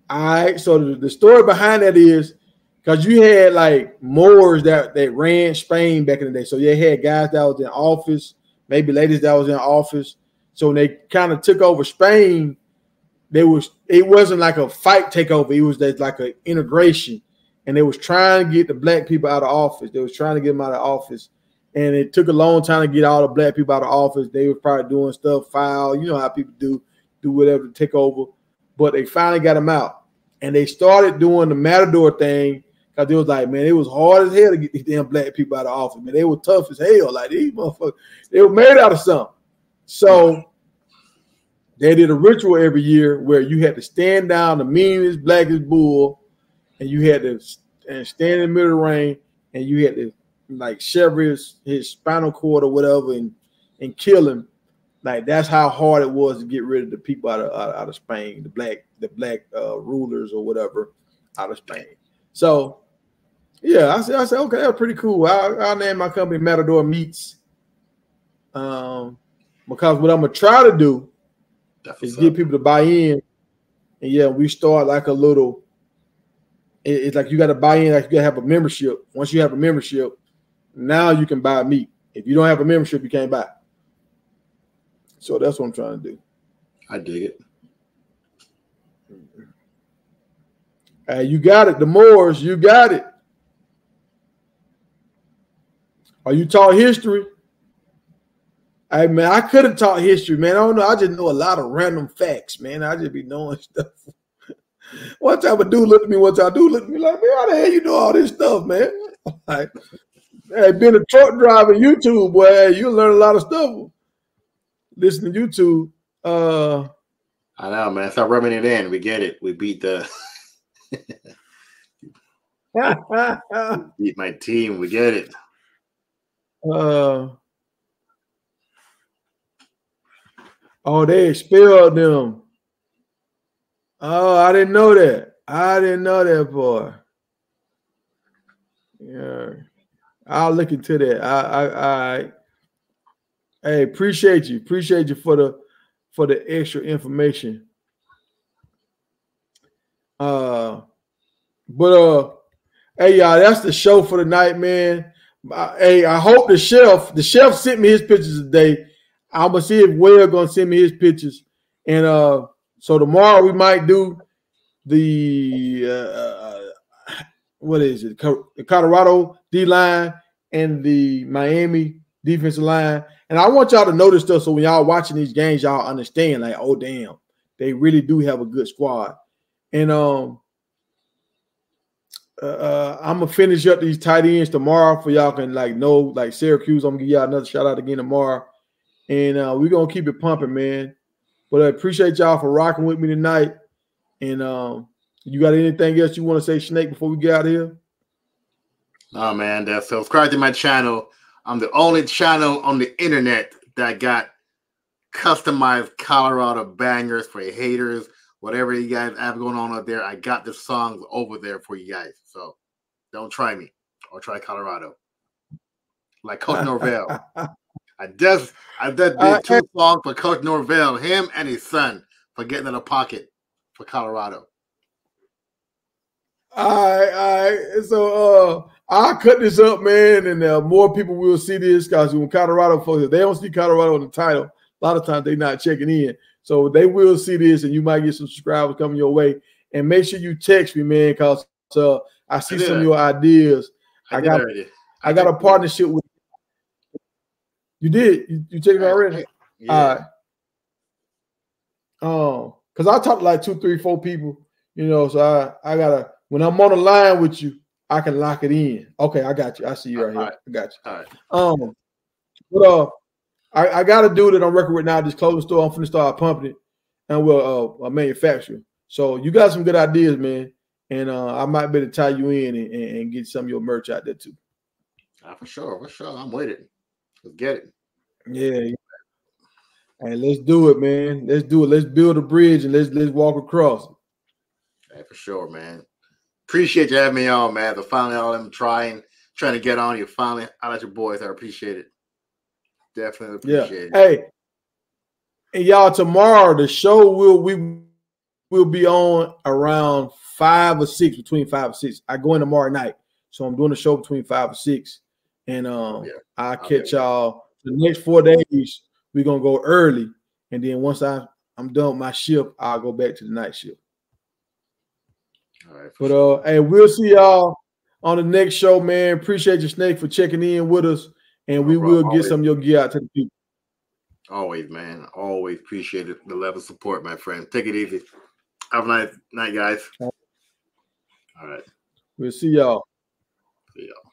All right. So the story behind that is because you had like Moors that ran Spain back in the day. So you had guys that was in office, maybe ladies that was in office. So when they kind of took over Spain, it wasn't like a fight takeover. It was like an integration, and they was trying to get the black people out of office. They was trying to get them out of office, and it took a long time to get all the black people out of office. They were probably doing stuff foul. You know how people do whatever to take over, but they finally got them out, and they started doing the matador thing because it was like, man, it was hard as hell to get these damn black people out of office. Man, they were tough as hell. Like these motherfuckers, they were made out of something. So they did a ritual every year where you had to stand down the meanest, blackest bull, and you had to stand in the middle of the ring, and you had to like sever his spinal cord or whatever and kill him. Like that's how hard it was to get rid of the people out of Spain, the black rulers or whatever out of Spain. So yeah, I said okay, that's pretty cool. I'll name my company Matador Meats. Because what I'm gonna try to do is get people to buy in, and yeah, we start like a little. It's like you got to buy in, like you got to have a membership. Once you have a membership, now you can buy meat. If you don't have a membership, you can't buy. So that's what I'm trying to do. I dig it. You got it, the Moors. You got it. Are you taught history? Hey, man, I could have taught history, man. I don't know. I just know a lot of random facts, man. I just be knowing stuff. One time a dude looked at me, one time a dude looked at me like, man, how the hell you know all this stuff, man? Like, hey, being a truck driver, YouTube, boy, you learn a lot of stuff. Listen to YouTube. I know, man. Start rubbing it in. We get it. We beat the beat my team. We get it. Oh, they expelled them. Oh, I didn't know that. I didn't know that, boy. Yeah, I'll look into that. I hey, appreciate you for the extra information. But hey, y'all, that's the show for the night, man. Hey, I hope the chef sent me his pictures today. I'm gonna see if Will gonna send me his pictures, and so tomorrow we might do the what is it? The Colorado D line and the Miami defensive line. And I want y'all to notice stuff so when y'all watching these games, y'all understand like, oh damn, they really do have a good squad. And I'm gonna finish up these tight ends tomorrow for y'all can like know like Syracuse. I'm gonna give y'all another shout out again tomorrow. And we're gonna keep it pumping, man. But I appreciate y'all for rocking with me tonight. And you got anything else you want to say, Snake, before we get out of here? Oh man, that's subscribe to my channel. I'm the only channel on the internet that got customized Colorado bangers for haters. Whatever you guys have going on out there, I got the songs over there for you guys. So don't try me or try Colorado. Like Coach Norvell. I just did 2 songs for Coach Norvell, him and his son, for getting in the pocket for Colorado. All right. So I'll cut this up, man, and more people will see this because when Colorado folks, they don't see Colorado on the title, a lot of times they're not checking in. So they will see this, and you might get some subscribers coming your way. And make sure you text me, man, because I see some of your ideas. I got a partnership with you. Did you check it already? Yeah. All right. Because I talked to like 2, 3, 4 people, so I gotta when I'm on the line with you, I can lock it in. Okay, I got you. I see you right here. Right. I got you. All right. But I got a dude that I'm working with now. This clothing store, I'm finna start pumping it, and we'll manufacture. So you got some good ideas, man, and I might be able to tie you in and get some of your merch out there too. For sure. I'm with it. Let's get it. Yeah. Hey, let's do it, man. Let's do it. Let's build a bridge and let's walk across it. Hey, for sure, man. Appreciate you having me on, man. So finally, all I'm trying to get on. You finally, I like your boys. I appreciate it. Definitely appreciate it. Hey, and y'all, tomorrow the show will be on around 5 or 6, between 5 or 6. I go in tomorrow night, so I'm doing the show between 5 or 6, and I'll catch y'all the next 4 days. We're gonna go early, and then once I'm done with my shift, I'll go back to the night shift. All right, but hey, we'll see y'all on the next show, man. Appreciate you, Snake, for checking in with us, and we will get some of your gear out to the people. Always, man. Always appreciate it. The level of support, my friend. Take it easy. Have a nice night, guys. All right. We'll see y'all. See y'all.